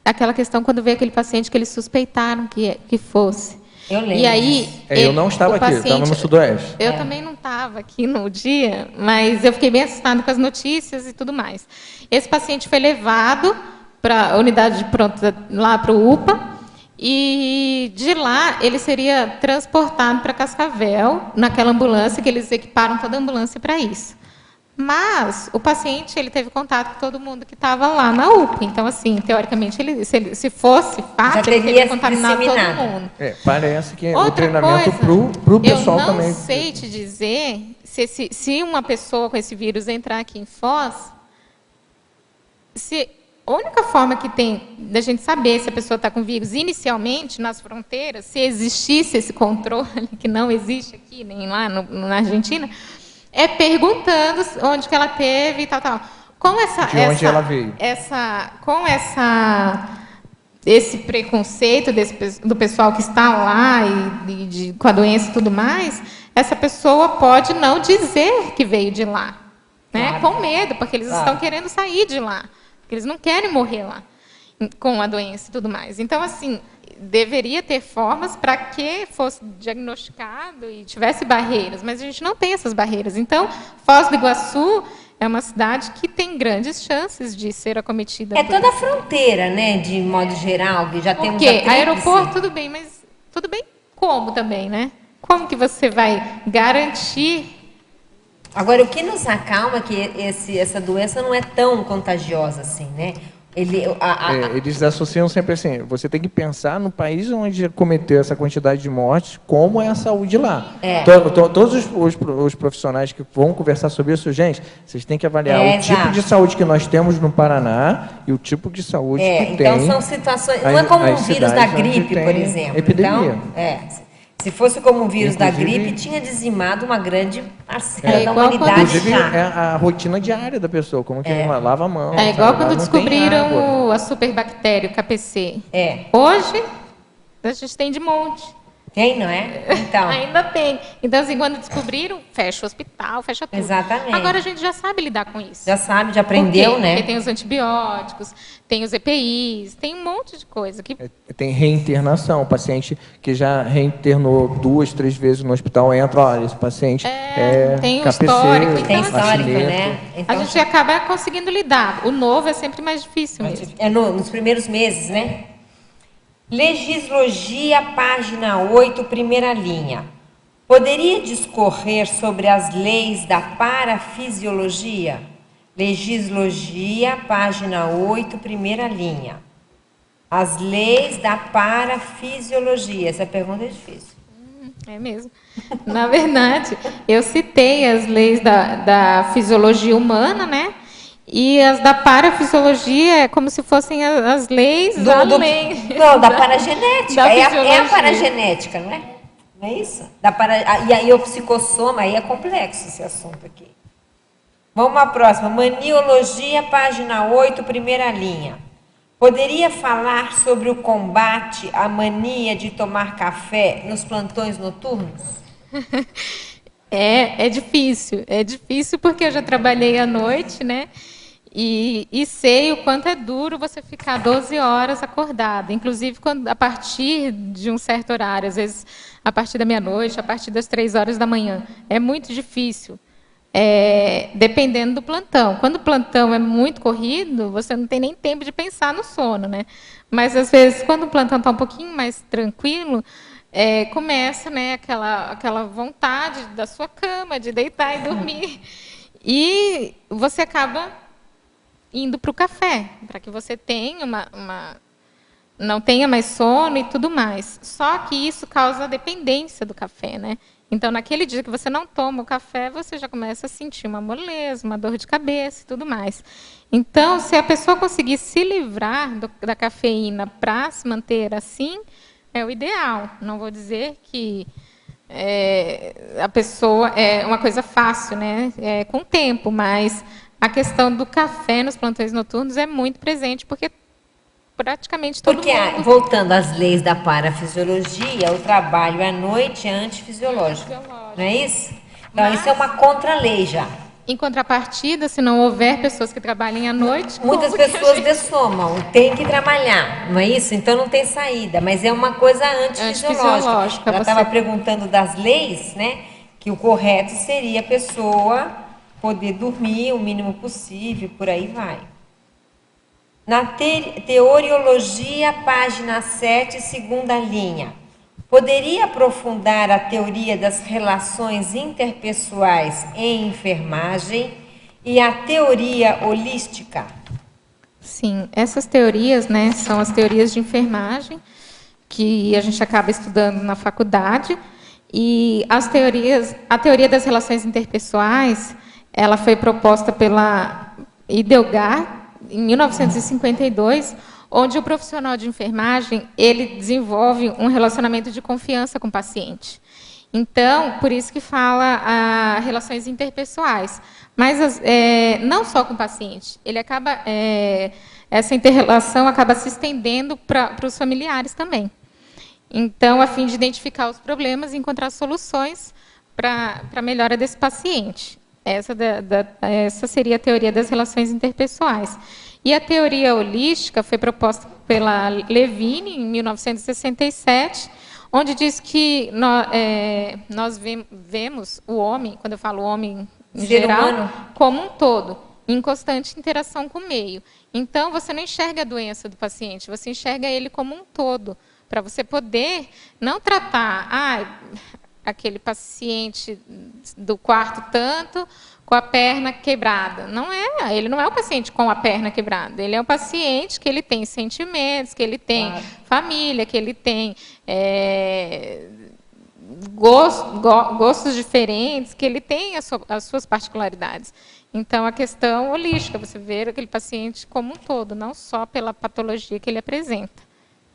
aquela questão quando veio aquele paciente que eles suspeitaram que fosse. Eu lembro. E aí, eu não estava aqui, eu estava no Sudoeste. Eu também não estava aqui no dia, mas eu fiquei bem assustada com as notícias e tudo mais. Esse paciente foi levado para a unidade de pronto, lá para o UPA, e de lá ele seria transportado para Cascavel, naquela ambulância, que eles equiparam toda a ambulância para isso. Mas o paciente ele teve contato com todo mundo que estava lá na UPA. Então, assim, teoricamente, se fosse fato, ele teria contaminado todo mundo. Parece que o treinamento para o pessoal também. Eu não sei te dizer se uma pessoa com esse vírus entrar aqui em Foz, A única forma que tem da gente saber se a pessoa está com vírus inicialmente nas fronteiras, se existisse esse controle, que não existe aqui, nem lá na Argentina, é perguntando onde que ela teve e tal, tal. Com onde ela veio. Esse preconceito do pessoal que está lá com a doença e tudo mais, essa pessoa pode não dizer que veio de lá, né? Com medo, porque eles estão querendo sair de lá, porque eles não querem morrer lá com a doença e tudo mais. Então, assim, deveria ter formas para que fosse diagnosticado e tivesse barreiras, mas a gente não tem essas barreiras. Então, Foz do Iguaçu é uma cidade que tem grandes chances de ser acometida. É toda a fronteira, né, de modo geral, que já temos a tríplice. Aeroporto, tudo bem, mas tudo bem como também, né? Como que você vai garantir? Agora, o que nos acalma é que essa doença não é tão contagiosa assim, né? Eles associam sempre assim, você tem que pensar no país onde cometeu essa quantidade de mortes, como é a saúde lá. Todos os profissionais que vão conversar sobre isso, gente, vocês têm que avaliar o tipo de saúde que nós temos no Paraná e o tipo de saúde que tem. Então são situações, não é como um vírus da gripe, por exemplo. Epidemia. Então, se fosse como o vírus da gripe, tinha dizimado uma grande parcela da humanidade. Inclusive, é a rotina diária da pessoa, como que ela lava a mão. É igual quando descobriram a superbactéria, o KPC. Hoje, a gente tem de monte. Tem, não é? Então. Ainda tem. Então, assim, quando descobriram, fecha o hospital, fecha tudo. Exatamente. Agora a gente já sabe lidar com isso. Já sabe, já aprendeu, né? Porque tem os antibióticos, tem os EPIs, tem um monte de coisa. Tem reinternação. O paciente que já reinternou 2, 3 vezes no hospital entra, olha, esse paciente tem KPC, histórico. Então, tem histórico, né? Então, a gente acaba conseguindo lidar. O novo é sempre mais difícil mesmo. É nos primeiros meses, né? Legislogia, página 8, primeira linha. Poderia discorrer sobre as leis da parafisiologia? Legislogia, página 8, primeira linha. As leis da parafisiologia. Essa pergunta é difícil. É mesmo. Na verdade, eu citei as leis da fisiologia humana, né? E as da parafisiologia é como se fossem as leis além. Não, da paragenética. É a paragenética, não é? Não é isso? E aí o psicossoma, aí é complexo esse assunto aqui. Vamos à próxima. Maniologia, página 8, primeira linha. Poderia falar sobre o combate à mania de tomar café nos plantões noturnos? É difícil. É difícil porque eu já trabalhei à noite, né? E sei o quanto é duro você ficar 12 horas acordado. Inclusive, a partir de um certo horário, às vezes a partir da meia-noite, a partir das 3 horas da manhã. É muito difícil, dependendo do plantão. Quando o plantão é muito corrido, você não tem nem tempo de pensar no sono, né? Mas, às vezes, quando o plantão está um pouquinho mais tranquilo, começa, né, aquela vontade da sua cama, de deitar e dormir. E você acaba indo para o café, para que você tenha não tenha mais sono e tudo mais. Só que isso causa dependência do café, né? Então, naquele dia que você não toma o café, você já começa a sentir uma moleza, uma dor de cabeça e tudo mais. Então, se a pessoa conseguir se livrar da cafeína para se manter assim, é o ideal. Não vou dizer que a pessoa é uma coisa fácil, né? Com o tempo, mas a questão do café nos plantões noturnos é muito presente, porque praticamente todo mundo... Voltando às leis da parafisiologia, o trabalho à noite é antifisiológico. Não é isso? Então, isso é uma contra-lei já. Em contrapartida, se não houver pessoas que trabalhem à noite... Muitas pessoas dessomam, tem que trabalhar, não é isso? Então, não tem saída, mas é uma coisa antifisiológica. Eu estava perguntando das leis, né? Que o correto seria a pessoa poder dormir o mínimo possível, por aí vai. Na teoriologia, página 7, segunda linha. Poderia aprofundar a teoria das relações interpessoais em enfermagem e a teoria holística? Sim, essas teorias, né, são as teorias de enfermagem que a gente acaba estudando na faculdade. E a teoria das relações interpessoais, ela foi proposta pela Idelgar em 1952, onde o profissional de enfermagem ele desenvolve um relacionamento de confiança com o paciente. Então, por isso que fala a relações interpessoais. Mas não só com o paciente, ele acaba, essa interrelação acaba se estendendo para os familiares também. Então, a fim de identificar os problemas e encontrar soluções para a melhora desse paciente. Essa seria a teoria das relações interpessoais. E a teoria holística foi proposta pela Levine, em 1967, onde diz que nós vemos o homem, quando eu falo homem em geral, como um todo, em constante interação com o meio. Então, você não enxerga a doença do paciente, você enxerga ele como um todo, para você poder não tratar aquele paciente do quarto tanto com a perna quebrada. Ele não é o paciente com a perna quebrada, ele é o paciente que ele tem sentimentos, que ele tem família, que ele tem gostos diferentes, que ele tem as suas particularidades. Então, a questão holística, você vê aquele paciente como um todo, não só pela patologia que ele apresenta.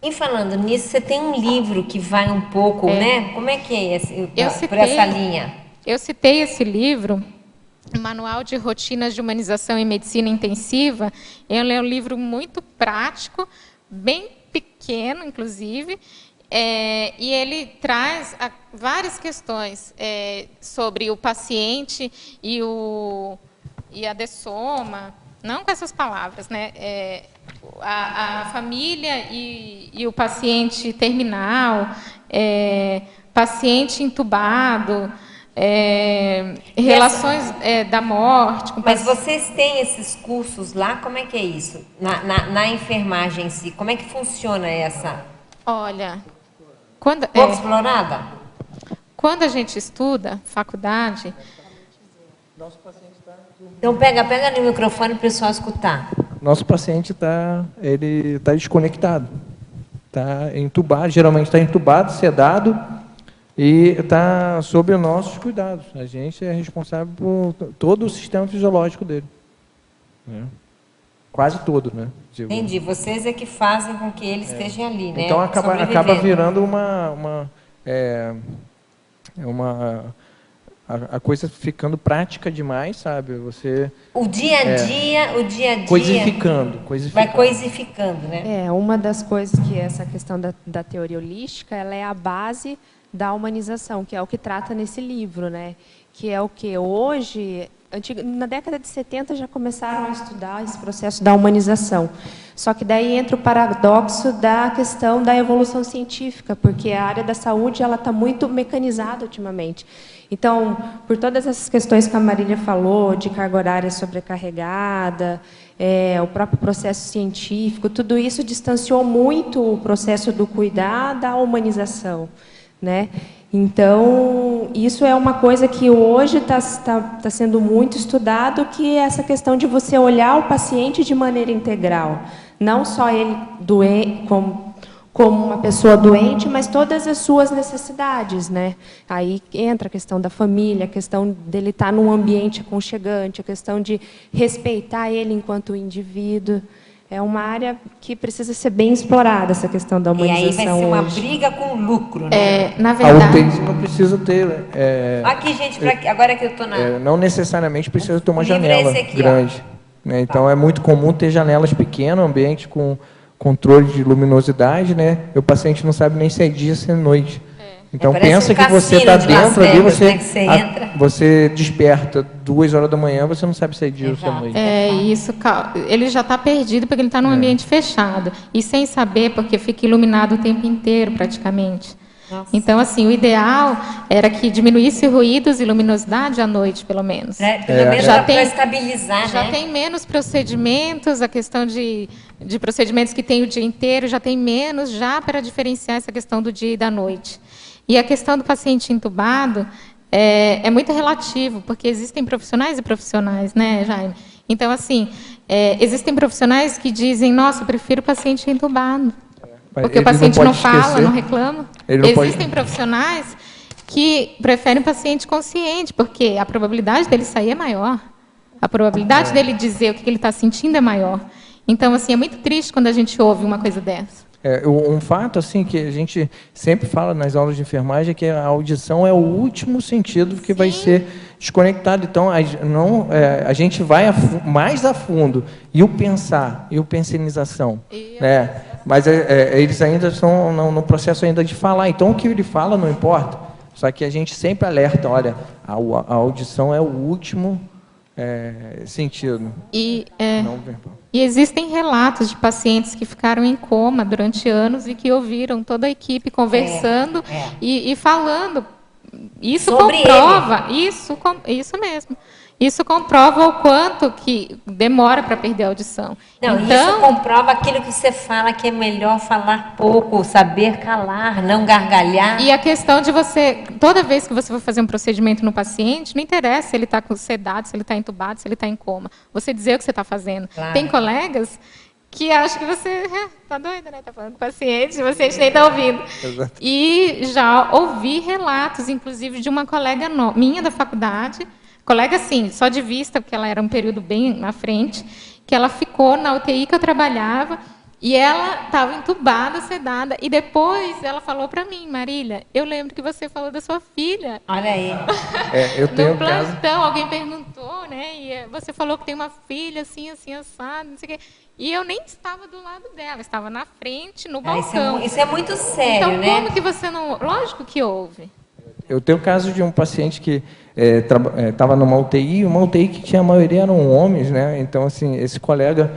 E falando nisso, você tem um livro que vai um pouco, né? Como é que é por essa linha? Eu citei esse livro, Manual de Rotinas de Humanização em Medicina Intensiva. Ele é um livro muito prático, bem pequeno, inclusive, e ele traz várias questões sobre o paciente e a dessoma, não com essas palavras, né? A família e o paciente terminal, paciente entubado, relações da morte. Mas vocês têm esses cursos lá? Como é que é isso? Na enfermagem em si, como é que funciona essa? Olha, pouco explorada? Quando a gente estuda faculdade... Então pega no microfone para o pessoal escutar. Nosso paciente está desconectado, está entubado, geralmente está entubado, sedado e está sob os nossos cuidados. A gente é responsável por todo o sistema fisiológico dele, né? Quase todo, né? Entendi. Vocês é que fazem com que ele esteja ali, né? Então acaba virando a coisa ficando prática demais, sabe? O dia a dia coisificando. Vai coisificando, né? Uma das coisas que essa questão da teoria holística, ela é a base da humanização, que é o que trata nesse livro, né? Que é o que hoje, na década de 70 já começaram a estudar esse processo da humanização. Só que daí entra o paradoxo da questão da evolução científica, porque a área da saúde ela está muito mecanizada ultimamente. Então, por todas essas questões que a Marília falou, de carga horária sobrecarregada, o próprio processo científico, tudo isso distanciou muito o processo do cuidar da humanização, né? Então, isso é uma coisa que hoje está sendo muito estudado, que é essa questão de você olhar o paciente de maneira integral. Não só ele doente, como uma pessoa doente, mas todas as suas necessidades, né? Aí entra a questão da família, a questão dele estar num ambiente aconchegante, a questão de respeitar ele enquanto indivíduo. É uma área que precisa ser bem explorada, essa questão da humanização. E aí vai ser uma hoje. briga com lucro, né? Na verdade... A UTI não precisa ter... Aqui, gente, agora que eu estou não necessariamente precisa ter uma O livro é janela esse aqui, grande, né? Então, é muito comum ter janelas pequenas, ambiente com controle de luminosidade, né? E o paciente não sabe nem se é dia, se é noite. Então, pensa que você está dentro ali, você desperta 2 horas da manhã, você não sabe se é dia ou se é noite. Ele já está perdido porque ele está num ambiente fechado. E sem saber, porque fica iluminado o tempo inteiro, praticamente. Nossa. Então, assim, o ideal era que diminuísse ruídos e luminosidade à noite, pelo menos. Pelo menos para estabilizar, já tem menos procedimentos, a questão de procedimentos que tem o dia inteiro, já tem menos, já para diferenciar essa questão do dia e da noite. E a questão do paciente entubado é muito relativo, porque existem profissionais e profissionais, né, Jaime? Então, assim, existem profissionais que dizem, nossa, eu prefiro o paciente entubado. Porque o paciente não fala, não reclama. Existem profissionais que preferem o paciente consciente, porque a probabilidade dele sair é maior. A probabilidade dele dizer o que ele está sentindo é maior. Então, assim, é muito triste quando a gente ouve uma coisa dessa. Um fato assim que a gente sempre fala nas aulas de enfermagem é que a audição é o último sentido que vai ser desconectado. Então, a gente vai mais a fundo. E o pensar, e o pensinização. Né? Mas eles ainda estão no processo ainda de falar. Então, o que ele fala não importa. Só que a gente sempre alerta, olha, a audição é o último sentido. Não verbal. E existem relatos de pacientes que ficaram em coma durante anos e que ouviram toda a equipe conversando e falando. Isso sobre comprova, isso mesmo. Isso comprova o quanto que demora para perder a audição. Não, então, isso comprova aquilo que você fala, que é melhor falar pouco, saber calar, não gargalhar. E a questão de você, toda vez que você for fazer um procedimento no paciente, não interessa se ele está sedado, se ele está entubado, se ele está em coma. Você dizer o que você está fazendo. Claro. Tem colegas que acham que você está doida, né? Está falando com o paciente nem está ouvindo. Exato. E já ouvi relatos, inclusive, de uma colega minha da faculdade, colega, sim, só de vista, porque ela era um período bem na frente, que ela ficou na UTI que eu trabalhava, e ela estava entubada, sedada, e depois ela falou para mim, Marília, eu lembro que você falou da sua filha. Olha aí. Eu tenho no plantão, alguém perguntou, né? E você falou que tem uma filha assim, assim, assada, não sei o quê. E eu nem estava do lado dela, estava na frente, no balcão. Isso é muito sério, então, né? Então, como que você não... Lógico que houve. Eu tenho o caso de um paciente que estava numa UTI, uma UTI que a maioria eram homens, né? Então, assim, esse colega,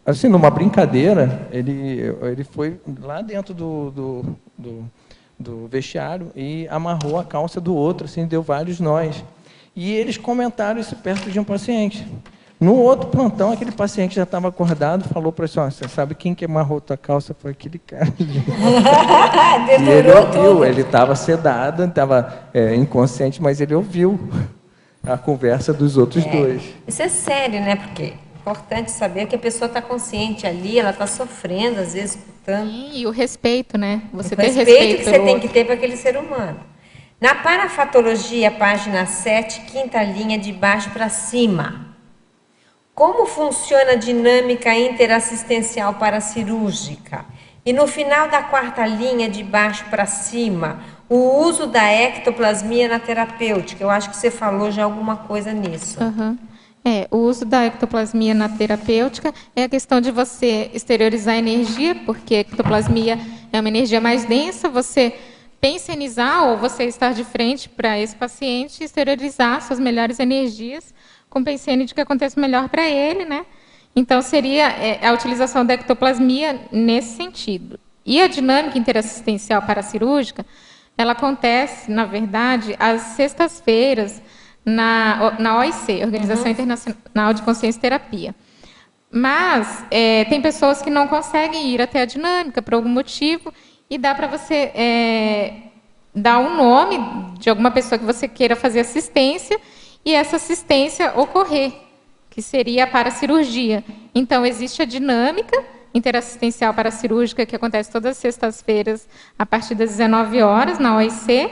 assim, numa brincadeira, ele foi lá dentro do vestiário e amarrou a calça do outro, assim, deu vários nós. E eles comentaram isso perto de um paciente. No outro plantão, aquele paciente já estava acordado, falou para ele, você sabe quem que amarrou tua calça? Foi aquele cara. E ele ouviu, ele estava sedado, estava inconsciente, mas ele ouviu a conversa dos outros dois. Isso é sério, né? Porque é importante saber que a pessoa está consciente ali, ela está sofrendo, às vezes, escutando. Sim, e o respeito, né? Você o ter respeito que você pelo tem outro. que ter para aquele ser humano. Na parafatologia, página 7, quinta linha de baixo para cima. Como funciona a dinâmica interassistencial paracirúrgica? E no final da quarta linha, de baixo para cima, o uso da ectoplasmia na terapêutica. Eu acho que você falou já alguma coisa nisso. Uhum. O uso da ectoplasmia na terapêutica é a questão de você exteriorizar a energia, porque a ectoplasmia é uma energia mais densa, você pensionizar ou você estar de frente para esse paciente e exteriorizar suas melhores energias com pensene de que aconteça melhor para ele, né? Então, seria a utilização da ectoplasmia nesse sentido. E a dinâmica interassistencial paracirúrgica, ela acontece, na verdade, às sextas-feiras na OIC, Organização Internacional de Consciência e Terapia. Mas tem pessoas que não conseguem ir até a dinâmica por algum motivo e dá para você dar um nome de alguma pessoa que você queira fazer assistência e essa assistência ocorrer, que seria a paracirurgia. Então, existe a dinâmica interassistencial paracirúrgica, que acontece todas as sextas-feiras, a partir das 19 horas, na OIC.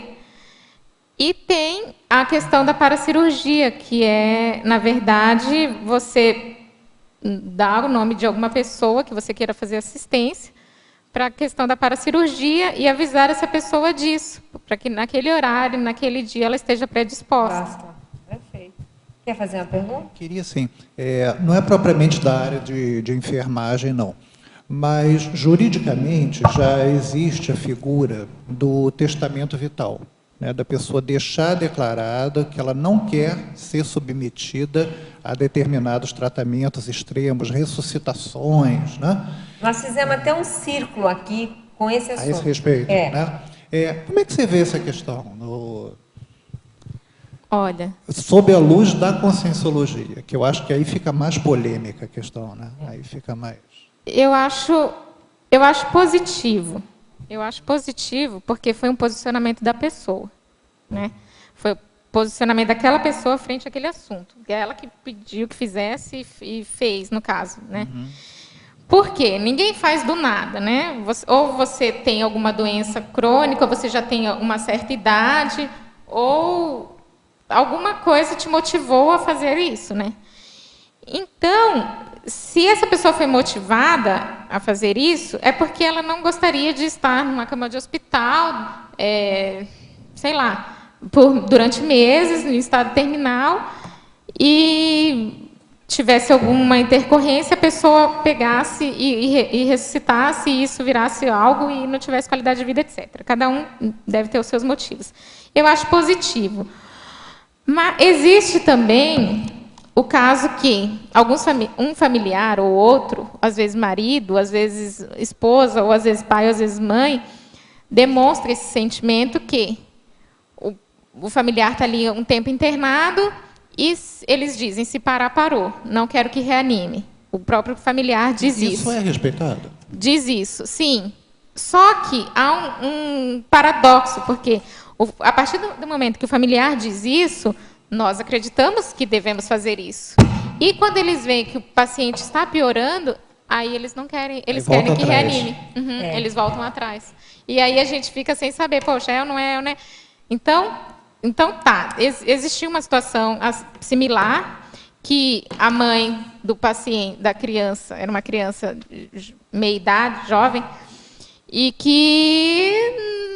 E tem a questão da paracirurgia, que é, na verdade, você dar o nome de alguma pessoa que você queira fazer assistência para a questão da paracirurgia e avisar essa pessoa disso, para que naquele horário, naquele dia, ela esteja predisposta. Perfeito. Quer fazer uma pergunta? Queria sim. Não é propriamente da área de enfermagem, não. Mas, juridicamente, já existe a figura do testamento vital, né, da pessoa deixar declarada que ela não quer ser submetida a determinados tratamentos extremos, ressuscitações, né? Nós fizemos até um círculo aqui com esse assunto. A esse respeito, né? Como é que você vê essa questão? Olha, sob a luz da conscienciologia, que eu acho que aí fica mais polêmica a questão, né? Aí fica mais... Eu acho positivo. Eu acho positivo porque foi um posicionamento da pessoa, né? Foi o posicionamento daquela pessoa frente àquele assunto. É ela que pediu que fizesse e fez, no caso, né? Por quê? Ninguém faz do nada, né? Ou você tem alguma doença crônica, ou você já tem uma certa idade, ou alguma coisa te motivou a fazer isso, né? Então, se essa pessoa foi motivada a fazer isso, é porque ela não gostaria de estar numa cama de hospital, sei lá, durante meses, em estado terminal, e tivesse alguma intercorrência, a pessoa pegasse e ressuscitasse, e isso virasse algo e não tivesse qualidade de vida, etc. Cada um deve ter os seus motivos. Eu acho positivo. Mas existe também o caso que um familiar ou outro, às vezes marido, às vezes esposa, ou às vezes pai, ou às vezes mãe, demonstra esse sentimento que o familiar está ali um tempo internado e eles dizem, se parar, parou, não quero que reanime. O próprio familiar diz isso. Isso é respeitado? Diz isso, sim. Só que há um paradoxo, porque a partir do momento que o familiar diz isso, nós acreditamos que devemos fazer isso. E quando eles veem que o paciente está piorando, aí eles não querem, eles querem que reanime. Eles voltam atrás. E aí a gente fica sem saber, poxa, é ou não é, Então tá, existia uma situação similar, que a mãe do paciente, da criança, era uma criança de meia-idade, jovem, e que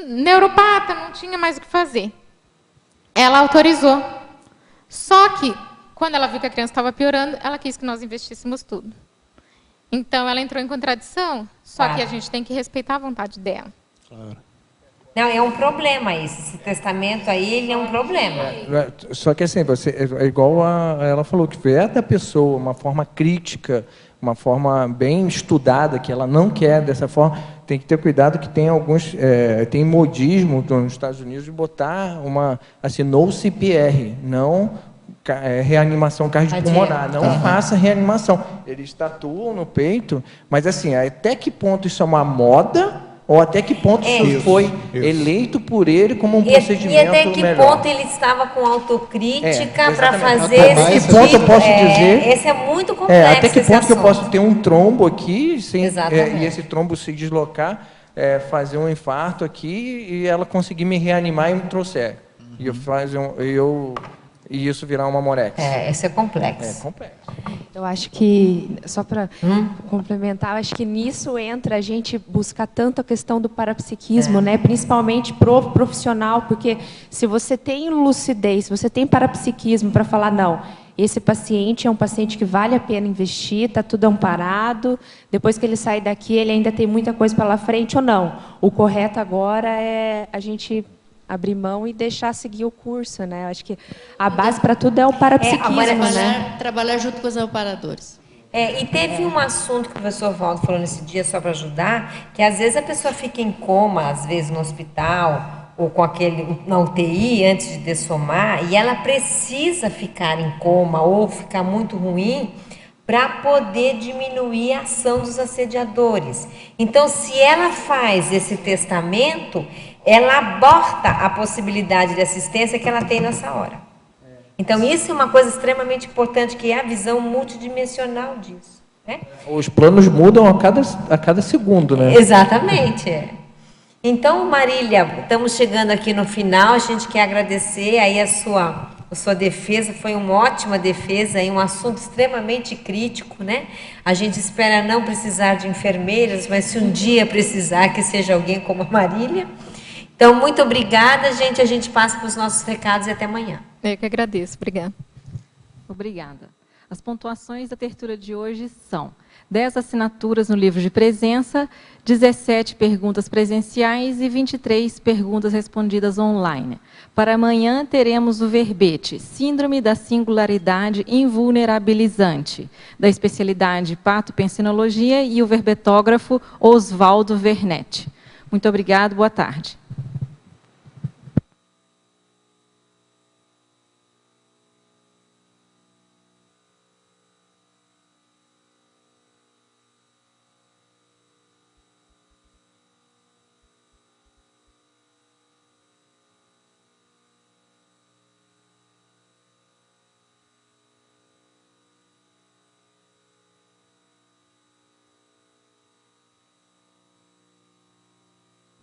neuropata, não tinha mais o que fazer. Ela autorizou. Só que, quando ela viu que a criança estava piorando, ela quis que nós investíssemos tudo. Então, ela entrou em contradição, só que a gente tem que respeitar a vontade dela. Claro. Não, é um problema isso. Esse testamento aí, ele é um problema. Só que assim, é igual ela falou, que é da pessoa, uma forma crítica, uma forma bem estudada, que ela não quer dessa forma. Tem que ter cuidado que tem alguns... tem modismo nos Estados Unidos de botar assim, no CPR, não reanimação cardiopulmonar, não faça reanimação. Eles tatuam no peito, mas assim, até que ponto isso é uma moda... Ou até que ponto isso foi eleito por ele como um procedimento melhor. E até que ponto ele estava com autocrítica para fazer até que ponto eu posso dizer... Esse é muito complexo. Até que ponto que eu posso ter um trombo aqui, e esse trombo se deslocar, fazer um infarto aqui, e ela conseguir me reanimar e me trouxer. E isso virar uma morex. Isso é complexo. É complexo. Eu acho que, só para complementar, acho que nisso entra a gente buscar tanto a questão do parapsiquismo, né? Principalmente pro profissional, porque se você tem lucidez, se você tem parapsiquismo para falar, não, esse paciente é um paciente que vale a pena investir, está tudo amparado, depois que ele sair daqui, ele ainda tem muita coisa pela frente ou não. O correto agora é a gente abrir mão e deixar seguir o curso, né? Eu acho que a base para tudo é o parapsiquismo, né? Trabalhar junto com os amparadores. E teve um assunto que o professor Valdo falou nesse dia, só para ajudar, que às vezes a pessoa fica em coma, às vezes no hospital, ou com na UTI, antes de dessomar, e ela precisa ficar em coma ou ficar muito ruim para poder diminuir a ação dos assediadores. Então, se ela faz esse testamento, ela aborta a possibilidade de assistência que ela tem nessa hora. Então, isso é uma coisa extremamente importante, que é a visão multidimensional disso. Né? Os planos mudam a cada segundo, né? Exatamente. Então, Marília, estamos chegando aqui no final, a gente quer agradecer aí a sua defesa, foi uma ótima defesa, um assunto extremamente crítico, né? A gente espera não precisar de enfermeiras, mas se um dia precisar, que seja alguém como a Marília. Então, muito obrigada, gente. A gente passa para os nossos recados e até amanhã. Eu que agradeço. Obrigada. Obrigada. As pontuações da tertúlia de hoje são 10 assinaturas no livro de presença, 17 perguntas presenciais e 23 perguntas respondidas online. Para amanhã, teremos o verbete Síndrome da Singularidade Invulnerabilizante, da especialidade Patopensinologia, e o verbetógrafo Oswaldo Vernetti. Muito obrigado, boa tarde.